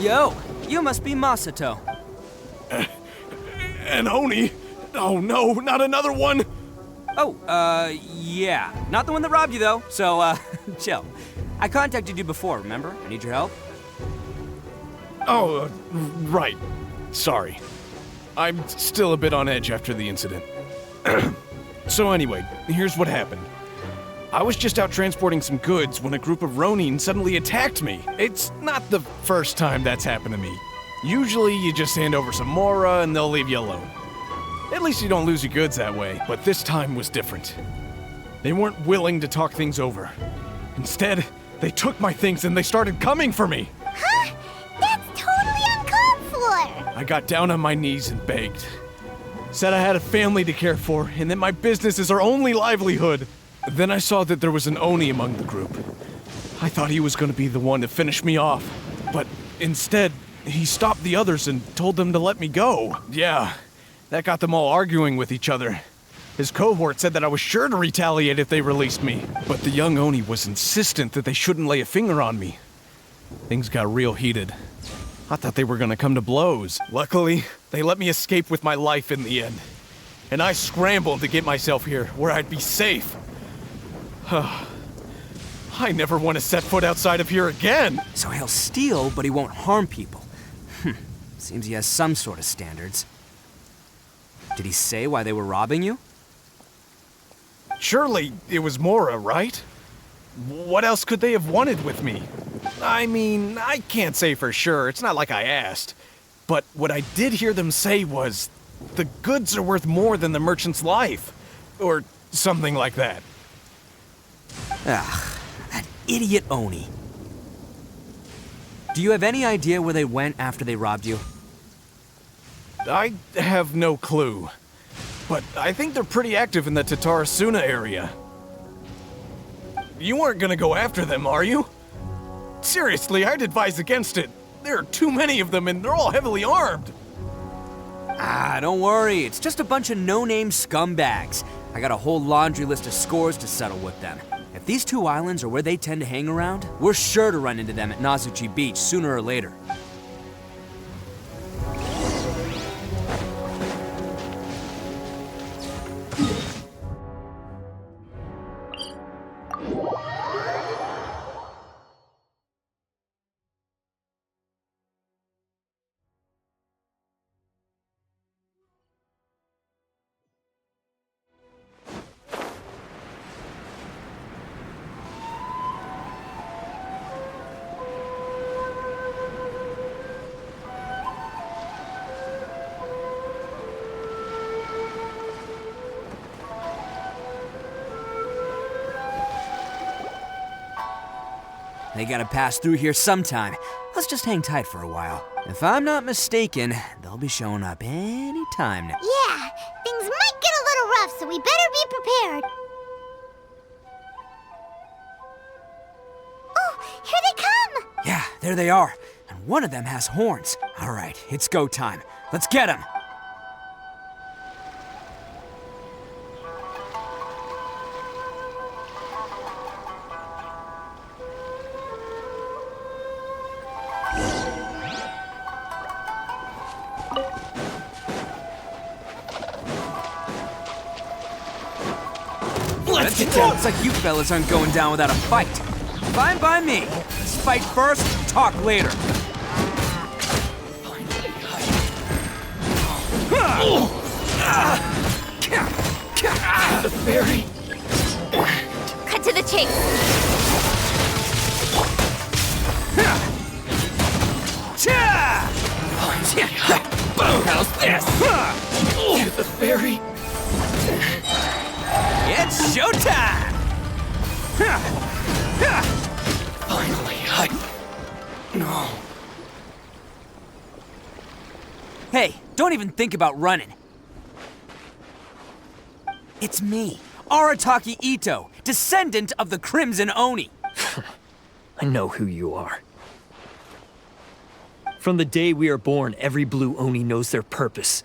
Yo, you must be Masato. An Oni? Oh no, not another one! Oh, yeah. Not the one that robbed you, though, so, chill. I contacted you before, remember? I need your help. Oh, right. Sorry. I'm still a bit on edge after the incident. So anyway, here's what happened. I was just out transporting some goods when a group of Ronin suddenly attacked me. It's not the first time that's happened to me. Usually you just hand over some Mora and they'll leave you alone. At least you don't lose your goods that way, but this time was different. They weren't willing to talk things over. Instead, they took my things and they started coming for me. Huh? That's totally uncalled for! I got down on my knees and begged. Said I had a family to care for and that my business is our only livelihood. Then I saw that there was an Oni among the group. I thought he was going to be the one to finish me off, but instead, he stopped the others and told them to let me go. Yeah, that got them all arguing with each other. His cohort said that I was sure to retaliate if they released me, but the young Oni was insistent that they shouldn't lay a finger on me. Things got real heated. I thought they were going to come to blows. Luckily, they let me escape with my life in the end. And I scrambled to get myself here, where I'd be safe. I never want to set foot outside of here again! So he'll steal, but he won't harm people. Seems he has some sort of standards. Did he say why they were robbing you? Surely it was Mora, right? What else could they have wanted with me? I mean, I can't say for sure, it's not like I asked. But what I did hear them say was, the goods are worth more than the merchant's life. Or something like that. Ugh, that idiot Oni. Do you have any idea where they went after they robbed you? I have no clue. But I think they're pretty active in the Tatarasuna area. You aren't gonna go after them, are you? Seriously, I'd advise against it. There are too many of them and they're all heavily armed. Ah, don't worry. It's just a bunch of no-name scumbags. I got a whole laundry list of scores to settle with them. If these two islands are where they tend to hang around, we're sure to run into them at Nazuchi Beach sooner or later. They gotta pass through here sometime. Let's just hang tight for a while. If I'm not mistaken, they'll be showing up any time now. Yeah, things might get a little rough, so we better be prepared. Oh, here they come! Yeah, there they are. And one of them has horns. All right, it's go time. Let's get them. Let's get down. Looks like you fellas aren't going down without a fight. Fine by me. Let's fight first, talk later. The fairy. Cut to the chase. How's this? The fairy. It's showtime! Finally, No. Hey, don't even think about running. It's me, Arataki Ito, descendant of the Crimson Oni. I know who you are. From the day we are born, every blue Oni knows their purpose.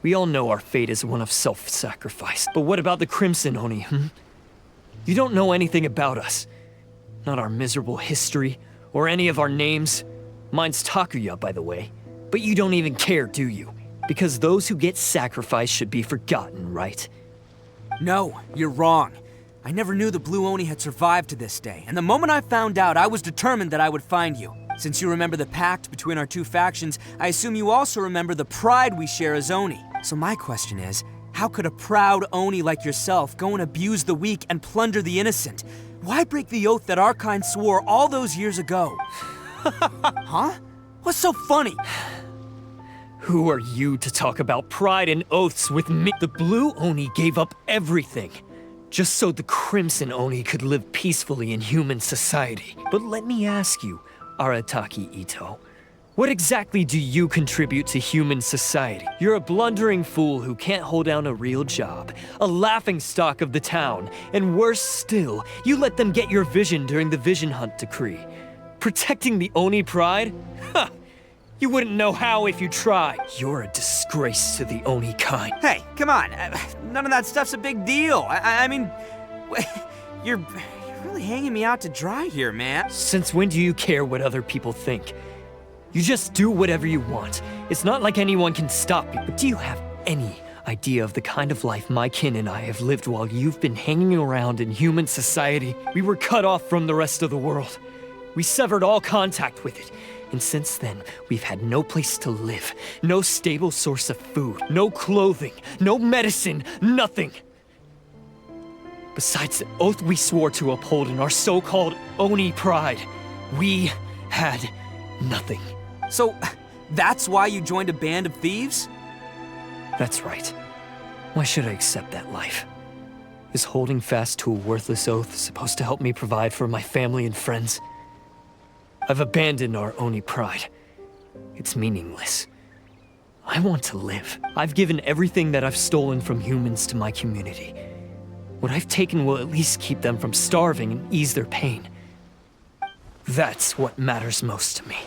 We all know our fate is one of self-sacrifice. But what about the Crimson Oni, You don't know anything about us. Not our miserable history, or any of our names. Mine's Takuya, by the way. But you don't even care, do you? Because those who get sacrificed should be forgotten, right? No, you're wrong. I never knew the Blue Oni had survived to this day, and the moment I found out, I was determined that I would find you. Since you remember the pact between our two factions, I assume you also remember the pride we share as Oni. So my question is, how could a proud Oni like yourself go and abuse the weak and plunder the innocent? Why break the oath that our kind swore all those years ago? Huh? What's so funny? Who are you to talk about pride and oaths with me? The Blue Oni gave up everything, just so the Crimson Oni could live peacefully in human society. But let me ask you, Arataki Ito, what exactly do you contribute to human society? You're a blundering fool who can't hold down a real job, a laughingstock of the town, and worse still, you let them get your vision during the Vision Hunt decree. Protecting the Oni pride? Ha! You wouldn't know how if you tried. You're a disgrace to the Oni kind. Hey, come on. None of that stuff's a big deal. I mean, you're really hanging me out to dry here, man. Since when do you care what other people think? You just do whatever you want. It's not like anyone can stop you. But do you have any idea of the kind of life my kin and I have lived while you've been hanging around in human society? We were cut off from the rest of the world. We severed all contact with it. And since then, we've had no place to live, no stable source of food, no clothing, no medicine, nothing. Besides the oath we swore to uphold in our so-called Oni pride, we had nothing. So, that's why you joined a band of thieves? That's right. Why should I accept that life? Is holding fast to a worthless oath supposed to help me provide for my family and friends? I've abandoned our Oni pride. It's meaningless. I want to live. I've given everything that I've stolen from humans to my community. What I've taken will at least keep them from starving and ease their pain. That's what matters most to me.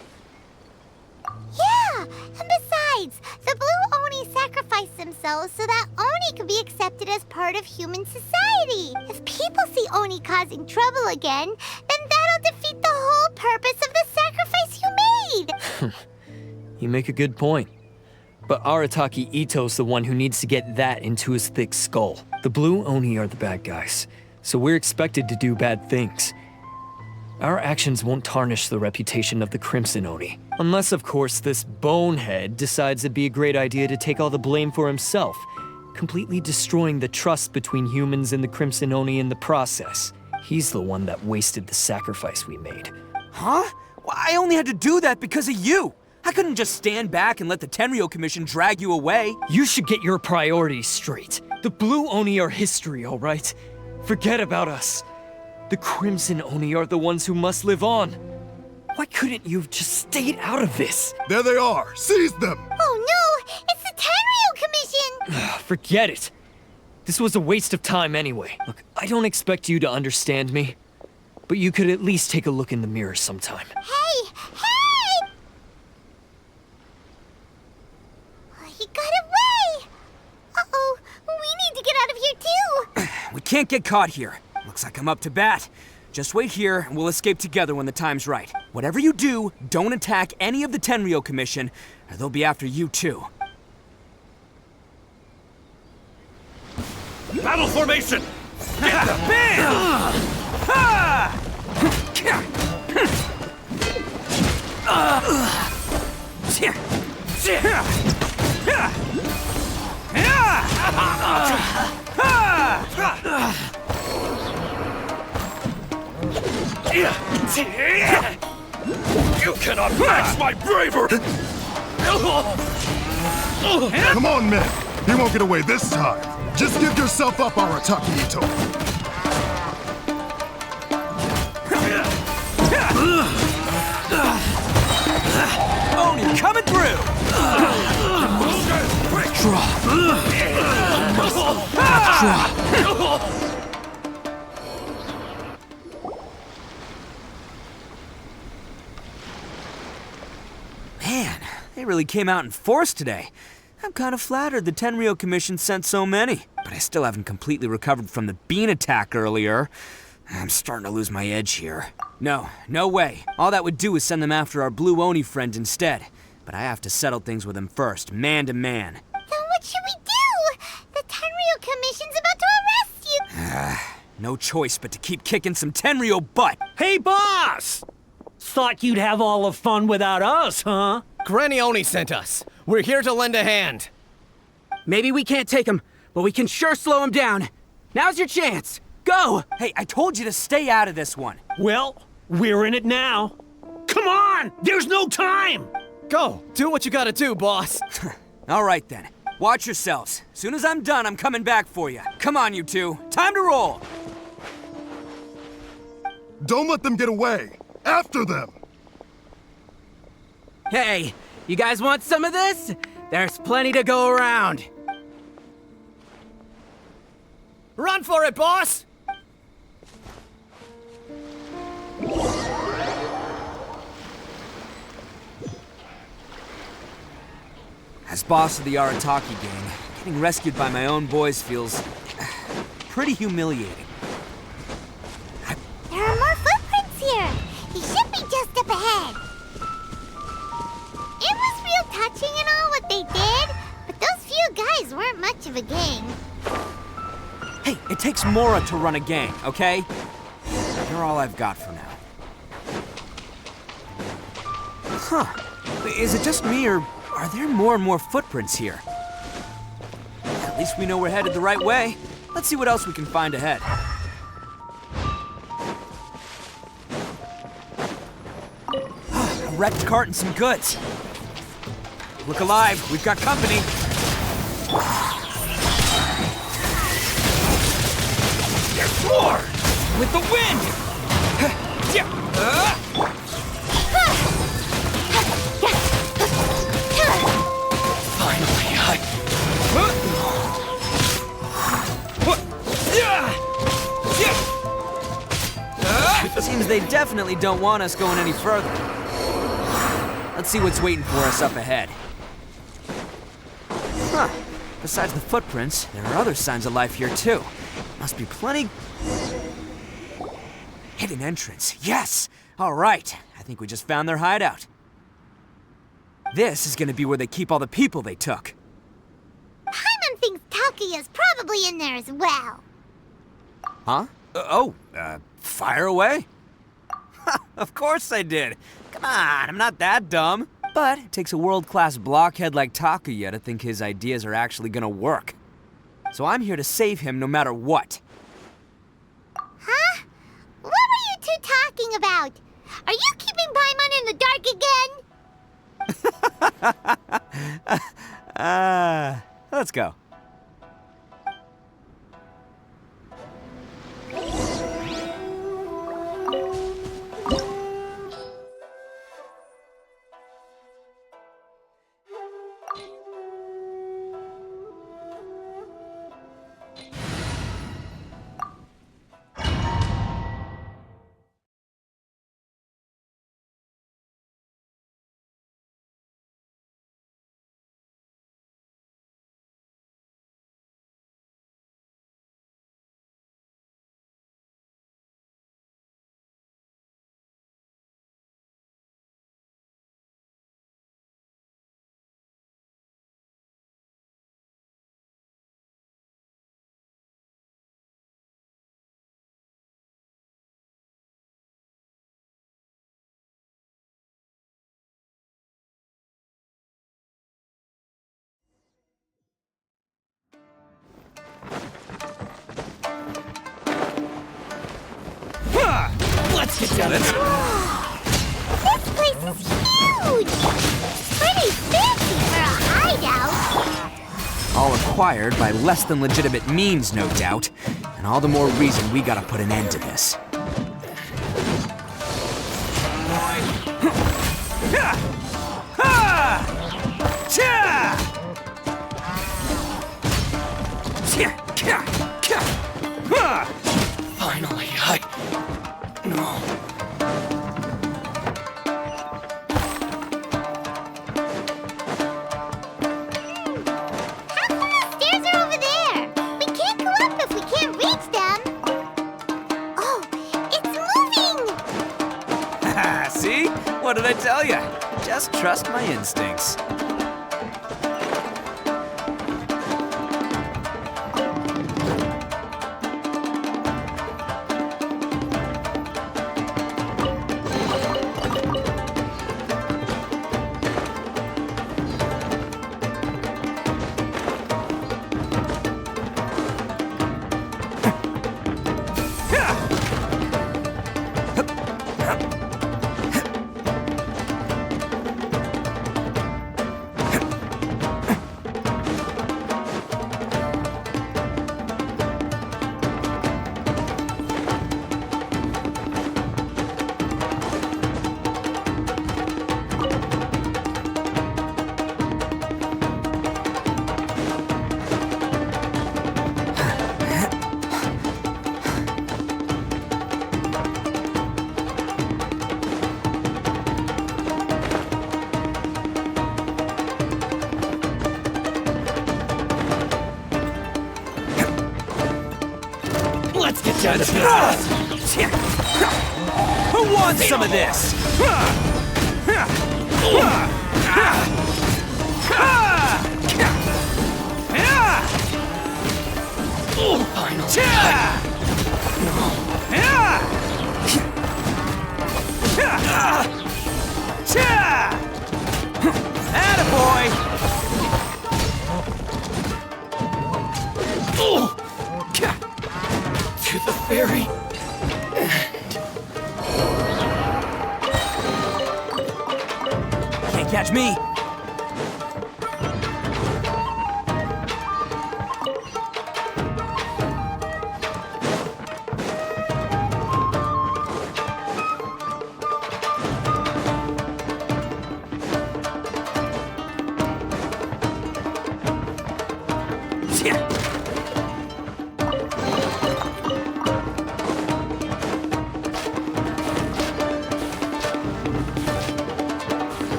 Yeah, and besides, the Blue Oni sacrificed themselves so that Oni could be accepted as part of human society. If people see Oni causing trouble again, then that'll defeat the whole purpose of the sacrifice you made. You make a good point. But Arataki Ito's the one who needs to get that into his thick skull. The Blue Oni are the bad guys, so we're expected to do bad things. Our actions won't tarnish the reputation of the Crimson Oni. Unless, of course, this bonehead decides it'd be a great idea to take all the blame for himself, completely destroying the trust between humans and the Crimson Oni in the process. He's the one that wasted the sacrifice we made. Huh? Well, I only had to do that because of you. I couldn't just stand back and let the Tenryo Commission drag you away. You should get your priorities straight. The Blue Oni are history, all right? Forget about us. The Crimson Oni are the ones who must live on. Why couldn't you have just stayed out of this? There they are! Seize them! Oh no! It's the Tenryo Commission! Forget it. This was a waste of time anyway. Look, I don't expect you to understand me, but you could at least take a look in the mirror sometime. Hey! Hey! He got away! Uh-oh, we need to get out of here too! We can't get caught here. Looks like I'm up to bat. Just wait here, and we'll escape together when the time's right. Whatever you do, don't attack any of the Tenryo Commission, or they'll be after you too. Battle formation! You cannot match my bravery! Come on, men! You won't get away this time! Just give yourself up, Arataki Ito! Oni coming through! Man, they really came out in force today. I'm kind of flattered the Tenryo Commission sent so many, but I still haven't completely recovered from the bean attack earlier. I'm starting to lose my edge here. No way. All that would do is send them after our blue Oni friend instead. But I have to settle things with him first, man to man. Then what should we do? The Tenryu Commission's about to arrest you. No choice but to keep kicking some Tenryu butt. Hey, boss! Thought you'd have all the fun without us, huh? Granny Oni sent us. We're here to lend a hand. Maybe we can't take him, but we can sure slow him down. Now's your chance. Go! Hey, I told you to stay out of this one. Well, we're in it now. Come on! There's no time! Go! Do what you gotta do, boss. All right then. Watch yourselves. As soon as I'm done, I'm coming back for you. Come on, you two. Time to roll! Don't let them get away. After them. Hey, you guys want some of this? There's plenty to go around. Run for it, boss! As boss of the Arataki gang, getting rescued by my own boys feels pretty humiliating. There are more footprints here. He should be just up ahead. It was real touching and all what they did, but those few guys weren't much of a gang. Hey, it takes Mora to run a gang, okay? You're all I've got for now. Huh. Is it just me, or are there more and more footprints here? At least we know we're headed the right way. Let's see what else we can find ahead. A wrecked cart and some goods. Look alive, we've got company. There's more! With the wind! Finally, Seems they definitely don't want us going any further. Let's see what's waiting for us up ahead. Huh. Besides the footprints, there are other signs of life here too. Must be plenty... Hidden entrance, yes! All right, I think we just found their hideout. This is gonna be where they keep all the people they took. Paimon thinks Takuya's probably in there as well. Huh? Fire away? Of course I did. Come on, I'm not that dumb. But it takes a world-class blockhead like Takuya to think his ideas are actually gonna work. So I'm here to save him no matter what. Huh? What were you two talking about? Are you keeping Paimon in the dark again? Let's go. Let's get to this. This place is huge! Pretty fancy for a hideout. All acquired by less than legitimate means, no doubt. And all the more reason we gotta put an end to this. Finally, No. Stairs are over there. We can't go up if we can't reach them. Oh, What did I tell you? Just trust my instincts. Let's get down to business. Who wants some of this? Attaboy! To the very Can't catch me.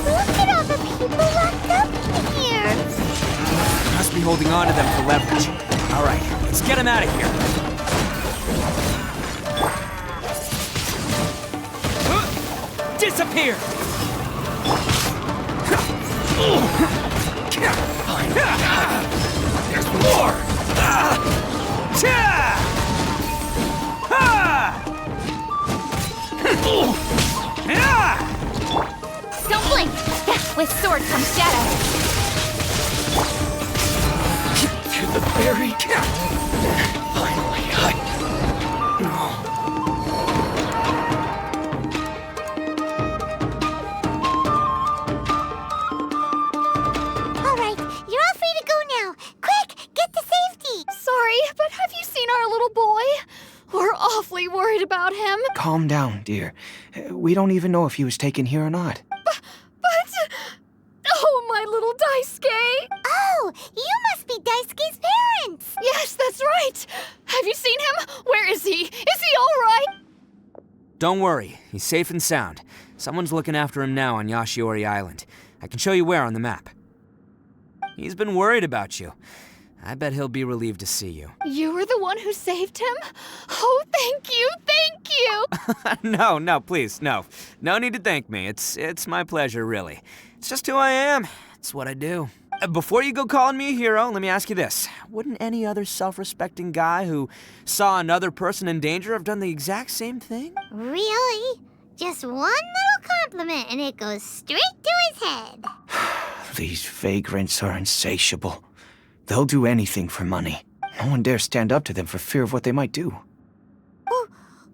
Look at all the people locked up in here. Must be holding on to them for leverage. All right, let's get them out of here. Disappear! There's more! Don't blink! With sword comes shadow. to the very finally, All right, you're all free to go now. Quick, get to safety. Sorry, but have you seen our little boy? We're awfully worried about him. Calm down, dear. We don't even know if he was taken here or not. But... Oh, my little Daisuke! Oh, you must be Daisuke's parents. Yes, that's right. Have you seen him? Where is he? Is he all right? Don't worry, he's safe and sound. Someone's looking after him now on Yashiori Island. I can show you where on the map. He's been worried about you. I bet he'll be relieved to see you. You were the one who saved him? Oh, thank you, thank you! No, please, no. No need to thank me. It's my pleasure, really. It's just who I am. It's what I do. Before you go calling me a hero, let me ask you this. Wouldn't any other self-respecting guy who saw another person in danger have done the exact same thing? Really? Just one little compliment and it goes straight to his head. These vagrants are insatiable. They'll do anything for money. No one dares stand up to them for fear of what they might do.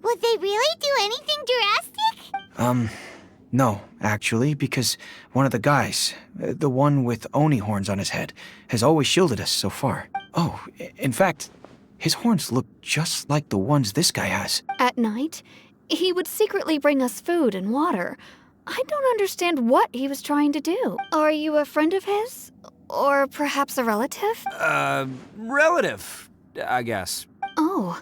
Would they really do anything drastic? No, actually, because one of the guys, the one with Oni horns on his head, has always shielded us so far. Oh, in fact, his horns look just like the ones this guy has. At night, he would secretly bring us food and water. I don't understand what he was trying to do. Are you a friend of his? Or perhaps a relative? Relative, I guess. Oh,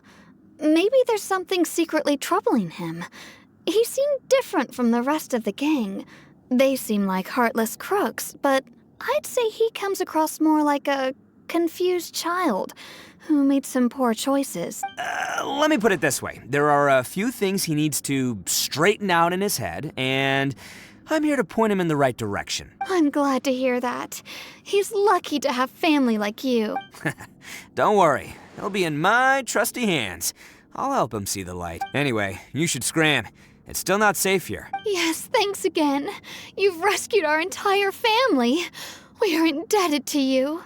maybe there's something secretly troubling him. He seemed different from the rest of the gang. They seem like heartless crooks, but I'd say he comes across more like a confused child who made some poor choices. Let me put it this way. There are a few things he needs to straighten out in his head, and I'm here to point him in the right direction. I'm glad to hear that. He's lucky to have family like you. Don't worry, he'll be in my trusty hands. I'll help him see the light. Anyway, you should scram. It's still not safe here. Yes, thanks again. You've rescued our entire family. We are indebted to you.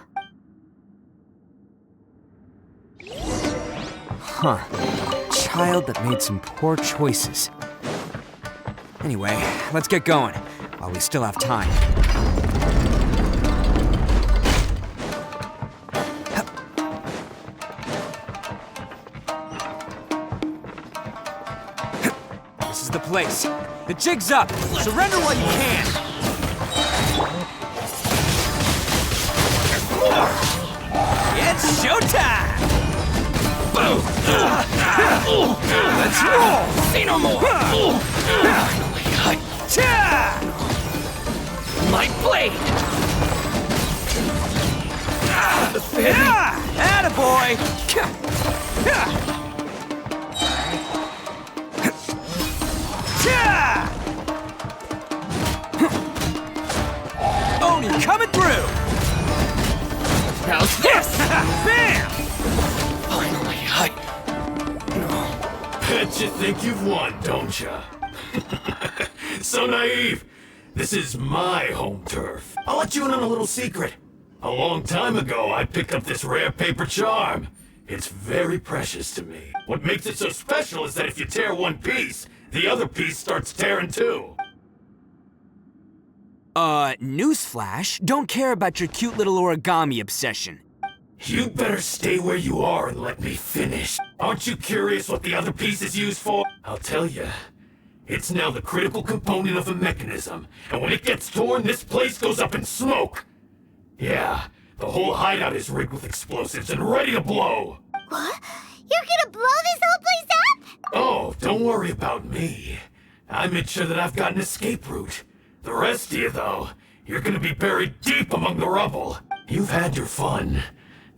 Huh. Child that made some poor choices. Anyway, let's get going, while we still have time. This is the place. The jig's up! Surrender while you can! It's showtime! Boom! Let's roll! Say no more! My blade! Attaboy! Oni coming through! How's this? Bam! Finally, Bet you think you've won, don't ya? So naive. This is my home turf. I'll let you in on a little secret. A long time ago, I picked up this rare paper charm. It's very precious to me. What makes it so special is that if you tear one piece, the other piece starts tearing too. Newsflash, don't care about your cute little origami obsession. You'd better stay where you are and let me finish. Aren't you curious what the other piece is used for? I'll tell you. It's now the critical component of a mechanism, and when it gets torn, this place goes up in smoke. Yeah, the whole hideout is rigged with explosives and ready to blow. What? You're gonna blow this whole place up? Oh, don't worry about me. I made sure that I've got an escape route. The rest of you, though, you're gonna be buried deep among the rubble. You've had your fun.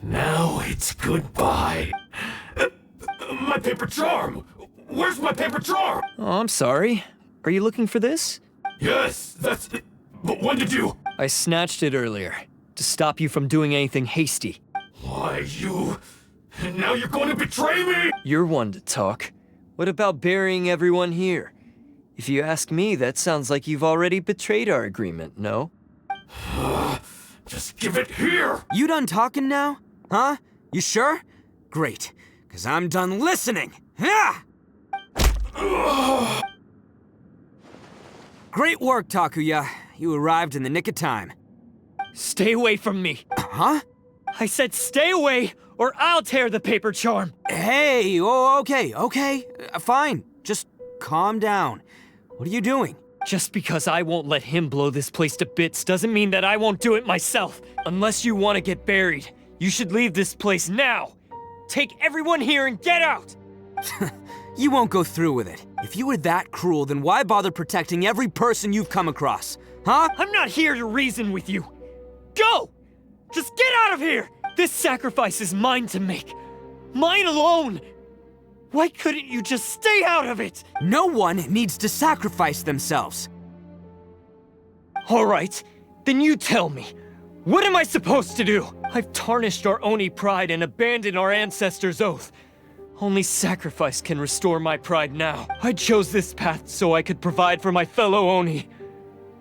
Now it's goodbye. My paper charm! Where's my paper charm? Oh, I'm sorry. Are you looking for this? Yes, that's it. But when did you? I snatched it earlier, to stop you from doing anything hasty. Why, you... Now you're going to betray me? You're one to talk. What about burying everyone here? If you ask me, that sounds like you've already betrayed our agreement, no? Just give it here! You done talking now? Huh? You sure? Great, 'cause I'm done listening. Ha! Great work, Takuya. You arrived in the nick of time. Stay away from me. Huh? I said stay away, or I'll tear the paper charm. Hey, okay. Fine. Just calm down. What are you doing? Just because I won't let him blow this place to bits doesn't mean that I won't do it myself. Unless you want to get buried, you should leave this place now. Take everyone here and get out! You won't go through with it. If you were that cruel, then why bother protecting every person you've come across? Huh? I'm not here to reason with you. Go! Just get out of here! This sacrifice is mine to make. Mine alone! Why couldn't you just stay out of it? No one needs to sacrifice themselves. All right, then you tell me. What am I supposed to do? I've tarnished our Oni pride and abandoned our ancestors' oath. Only sacrifice can restore my pride now. I chose this path so I could provide for my fellow Oni.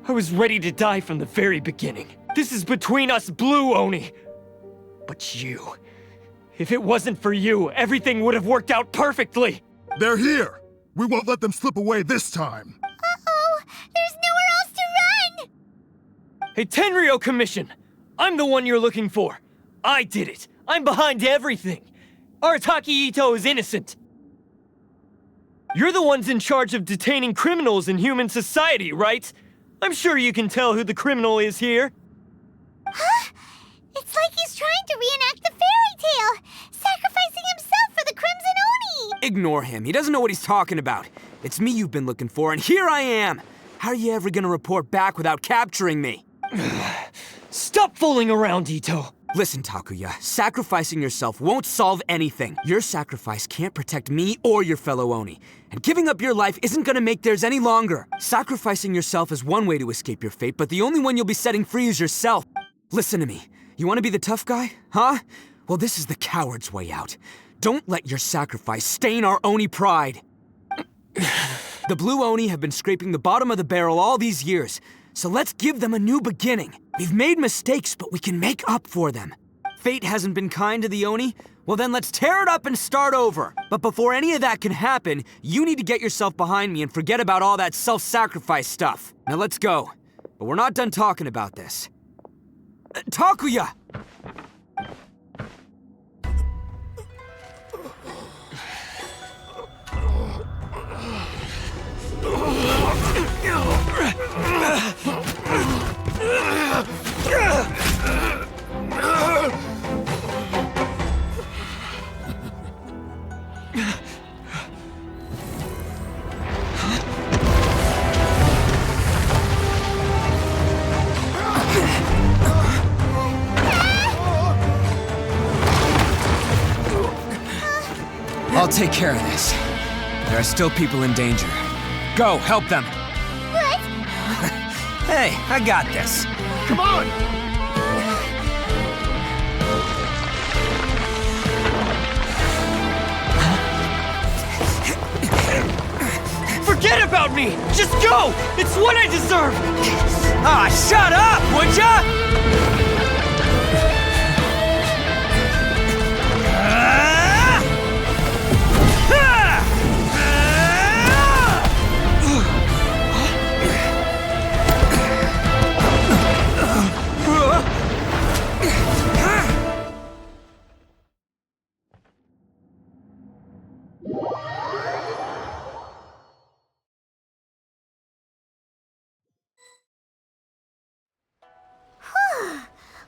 I was ready to die from the very beginning. This is between us blue Oni. But you... If it wasn't for you, everything would have worked out perfectly! They're here! We won't let them slip away this time! Uh-oh! There's nowhere else to run! Hey, Tenryo Commission! I'm the one you're looking for. I did it. I'm behind everything. Arataki Ito is innocent. You're the ones in charge of detaining criminals in human society, right? I'm sure you can tell who the criminal is here. Huh? It's like he's trying to reenact the fairy tale, sacrificing himself for the Crimson Oni! Ignore him. He doesn't know what he's talking about. It's me you've been looking for, and here I am! How are you ever gonna report back without capturing me? Stop fooling around, Ito. Listen, Takuya, sacrificing yourself won't solve anything. Your sacrifice can't protect me or your fellow Oni. And giving up your life isn't gonna make theirs any longer. Sacrificing yourself is one way to escape your fate, but the only one you'll be setting free is yourself. Listen to me. You wanna be the tough guy? Huh? Well, this is the coward's way out. Don't let your sacrifice stain our Oni pride. The Blue Oni have been scraping the bottom of the barrel all these years, so let's give them a new beginning. We've made mistakes, but we can make up for them. Fate hasn't been kind to the Oni? Well then let's tear it up and start over. But before any of that can happen, you need to get yourself behind me and forget about all that self-sacrifice stuff. Now let's go. But we're not done talking about this. Takuya! I'll take care of this. There are still people in danger. Go, help them. What? Hey, I got this. Come on! Forget about me! Just go! It's what I deserve! Ah, shut up, would ya?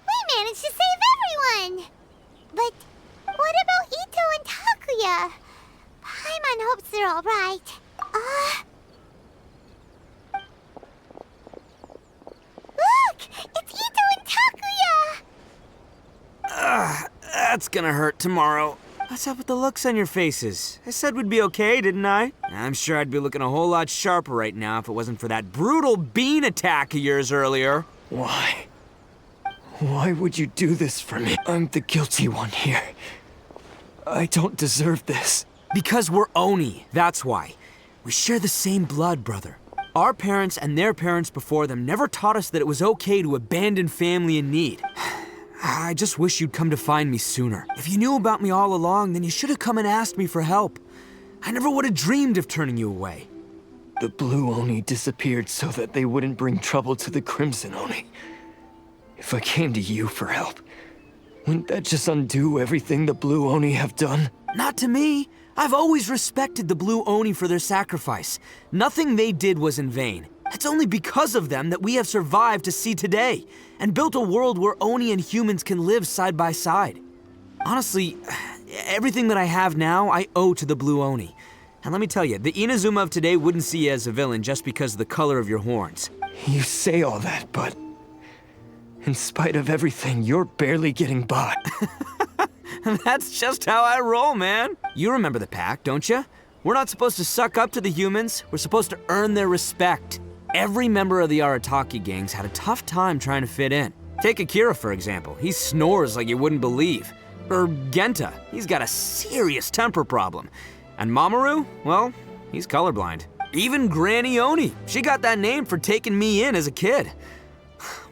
We managed to save everyone! But what about Ito and Takuya? Paimon hopes they're alright. Look! It's Ito and Takuya! That's gonna hurt tomorrow. What's up with the looks on your faces? I said we'd be okay, didn't I? I'm sure I'd be looking a whole lot sharper right now if it wasn't for that brutal bean attack of yours earlier. Why? Why would you do this for me? I'm the guilty one here. I don't deserve this. Because we're Oni, that's why. We share the same blood, brother. Our parents and their parents before them never taught us that it was okay to abandon family in need. I just wish you'd come to find me sooner. If you knew about me all along, then you should have come and asked me for help. I never would have dreamed of turning you away. The Blue Oni disappeared so that they wouldn't bring trouble to the Crimson Oni. If I came to you for help, wouldn't that just undo everything the Blue Oni have done? Not to me. I've always respected the Blue Oni for their sacrifice. Nothing they did was in vain. It's only because of them that we have survived to see today, and built a world where Oni and humans can live side by side. Honestly, everything that I have now, I owe to the Blue Oni. And let me tell you, the Inazuma of today wouldn't see you as a villain just because of the color of your horns. You say all that, but in spite of everything, you're barely getting by. That's just how I roll, man. You remember the pact, don't you? We're not supposed to suck up to the humans. We're supposed to earn their respect. Every member of the Arataki gangs had a tough time trying to fit in. Take Akira, for example. He snores like you wouldn't believe. Or Genta. He's got a serious temper problem. And Mamoru? Well, he's colorblind. Even Granny Oni. She got that name for taking me in as a kid.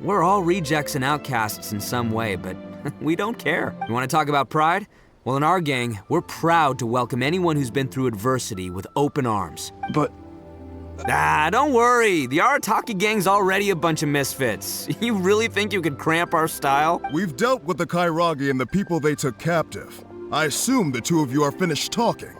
We're all rejects and outcasts in some way, but we don't care. You want to talk about pride? Well, in our gang, we're proud to welcome anyone who's been through adversity with open arms. But... don't worry. The Arataki gang's already a bunch of misfits. You really think you could cramp our style? We've dealt with the Kairagi and the people they took captive. I assume the two of you are finished talking.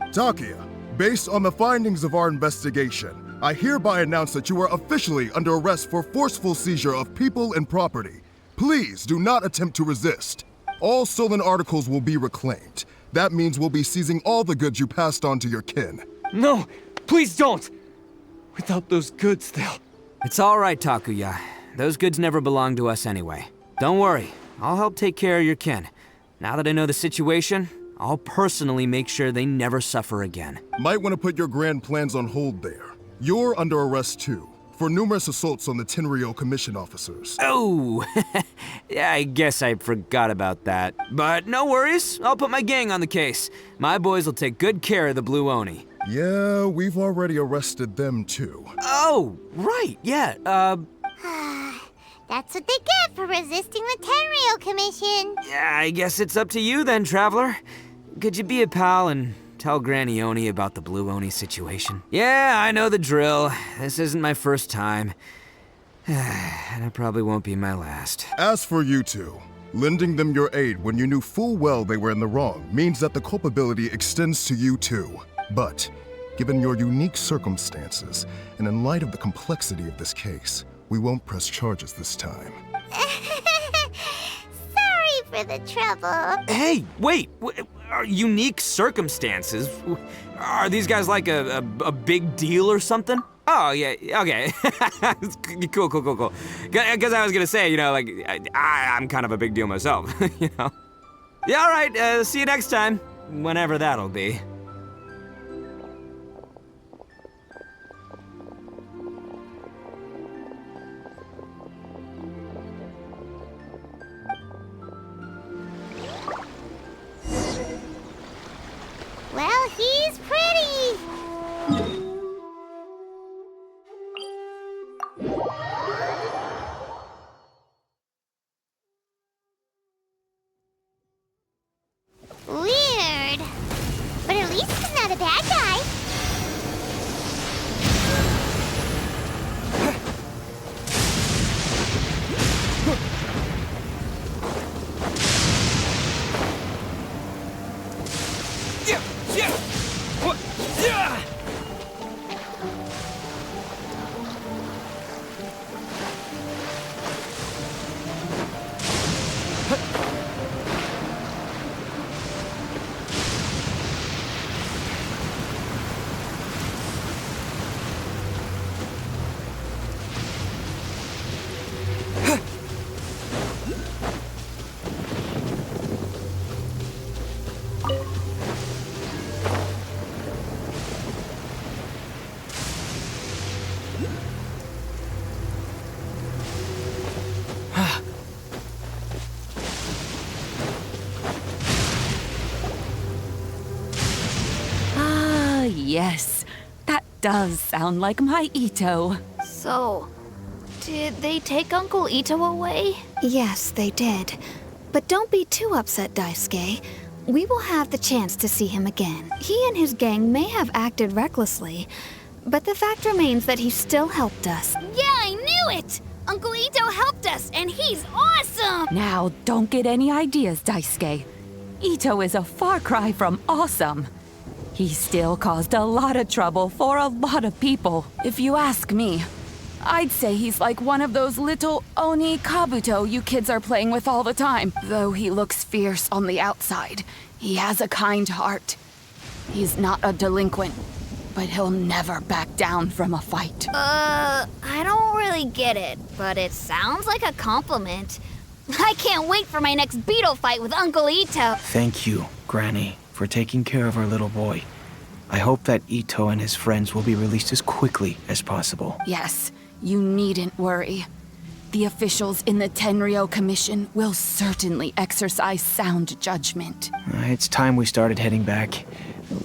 Takuya, based on the findings of our investigation, I hereby announce that you are officially under arrest for forceful seizure of people and property. Please do not attempt to resist. All stolen articles will be reclaimed. That means we'll be seizing all the goods you passed on to your kin. No, please don't! Without those goods, they'll... It's all right, Takuya. Those goods never belonged to us anyway. Don't worry. I'll help take care of your kin. Now that I know the situation, I'll personally make sure they never suffer again. Might want to put your grand plans on hold there. You're under arrest too, for numerous assaults on the Tenryou Commission officers. Oh, yeah, I guess I forgot about that. But no worries, I'll put my gang on the case. My boys will take good care of the Blue Oni. Yeah, we've already arrested them too. Oh, right, yeah, That's what they get for resisting the Tenryou Commission. Yeah, I guess it's up to you then, Traveler. Could you be a pal and tell Granny Oni about the Blue Oni situation? Yeah, I know the drill. This isn't my first time. And it probably won't be my last. As for you two, lending them your aid when you knew full well they were in the wrong means that the culpability extends to you too. But, given your unique circumstances, and in light of the complexity of this case, we won't press charges this time. Sorry for the trouble. Hey, wait! Unique circumstances? Are these guys like a big deal or something? Oh, yeah, okay. Cool. Because I was gonna say, you know, like, I'm kind of a big deal myself, you know? Yeah, all right, see you next time. Whenever that'll be. Well, he's pretty. Weird. But at least he's not a bad guy. Yes, that does sound like my Ito. So, did they take Uncle Ito away? Yes, they did. But don't be too upset, Daisuke. We will have the chance to see him again. He and his gang may have acted recklessly, but the fact remains that he still helped us. Yeah, I knew it! Uncle Ito helped us, and he's awesome! Now, don't get any ideas, Daisuke. Ito is a far cry from awesome. He still caused a lot of trouble for a lot of people. If you ask me, I'd say he's like one of those little Oni Kabuto you kids are playing with all the time. Though he looks fierce on the outside, he has a kind heart. He's not a delinquent, but he'll never back down from a fight. I don't really get it, but it sounds like a compliment. I can't wait for my next beetle fight with Uncle Ito. Thank you, Granny, for taking care of our little boy. I hope that Ito and his friends will be released as quickly as possible. Yes, you needn't worry. The officials in the Tenryou Commission will certainly exercise sound judgment. It's time we started heading back.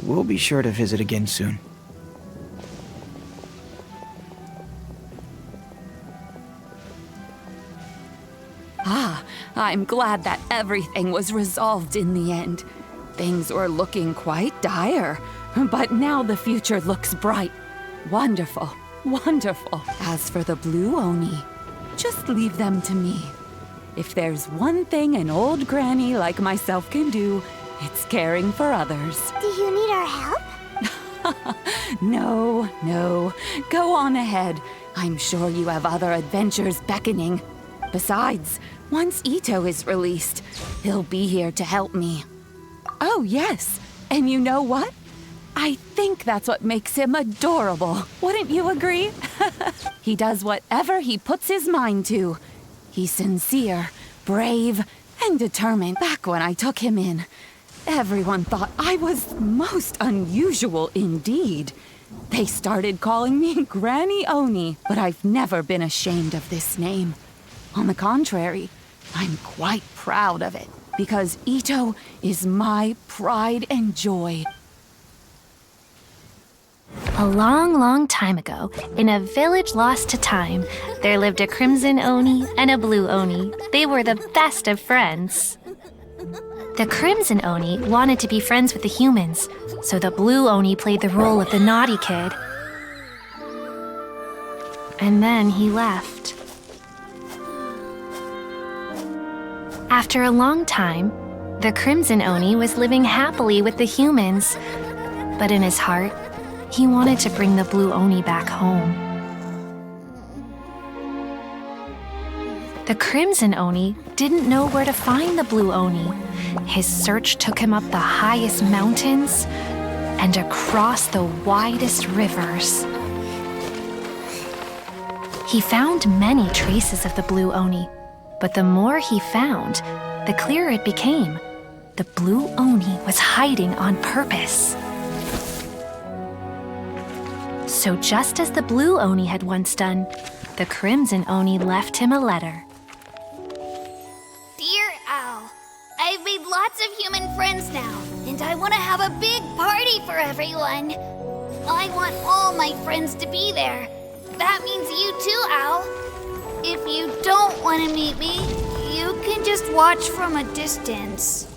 We'll be sure to visit again soon. Ah, I'm glad that everything was resolved in the end. Things were looking quite dire, but now the future looks bright. Wonderful, wonderful. As for the Blue Oni, just leave them to me. If there's one thing an old granny like myself can do, it's caring for others. Do you need our help? No. Go on ahead. I'm sure you have other adventures beckoning. Besides, once Ito is released, he'll be here to help me. Oh, yes. And you know what? I think that's what makes him adorable. Wouldn't you agree? He does whatever he puts his mind to. He's sincere, brave, and determined. Back when I took him in, everyone thought I was most unusual indeed. They started calling me Granny Oni, but I've never been ashamed of this name. On the contrary, I'm quite proud of it, because Ito is my pride and joy. A long, long time ago, in a village lost to time, there lived a crimson Oni and a blue Oni. They were the best of friends. The crimson Oni wanted to be friends with the humans, so the blue Oni played the role of the naughty kid. And then he left. After a long time, the crimson Oni was living happily with the humans, but in his heart, he wanted to bring the blue Oni back home. The crimson Oni didn't know where to find the blue Oni. His search took him up the highest mountains and across the widest rivers. He found many traces of the blue Oni, but the more he found, the clearer it became. The blue Oni was hiding on purpose. So just as the blue Oni had once done, the crimson Oni left him a letter. Dear Owl, I've made lots of human friends now, and I want to have a big party for everyone. I want all my friends to be there. That means you too, Owl. If you don't want to meet me, you can just watch from a distance.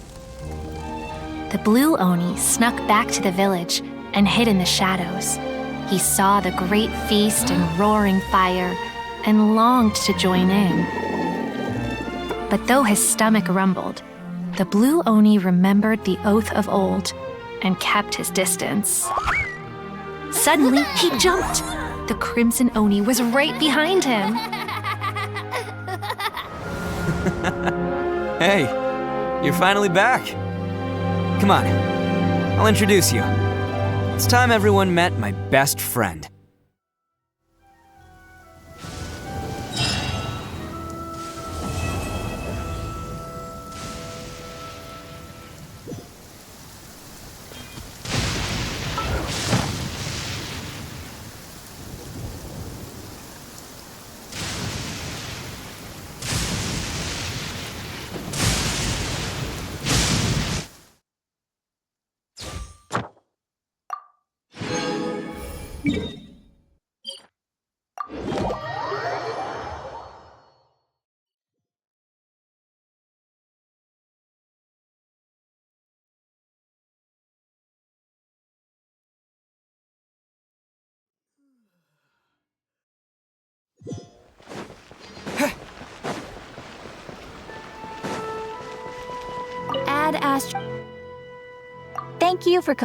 The blue Oni snuck back to the village and hid in the shadows. He saw the great feast and roaring fire and longed to join in. But though his stomach rumbled, the blue Oni remembered the oath of old and kept his distance. Suddenly, he jumped. The crimson Oni was right behind him. Hey, you're finally back. Come on, I'll introduce you. It's time everyone met my best friend. Thank you for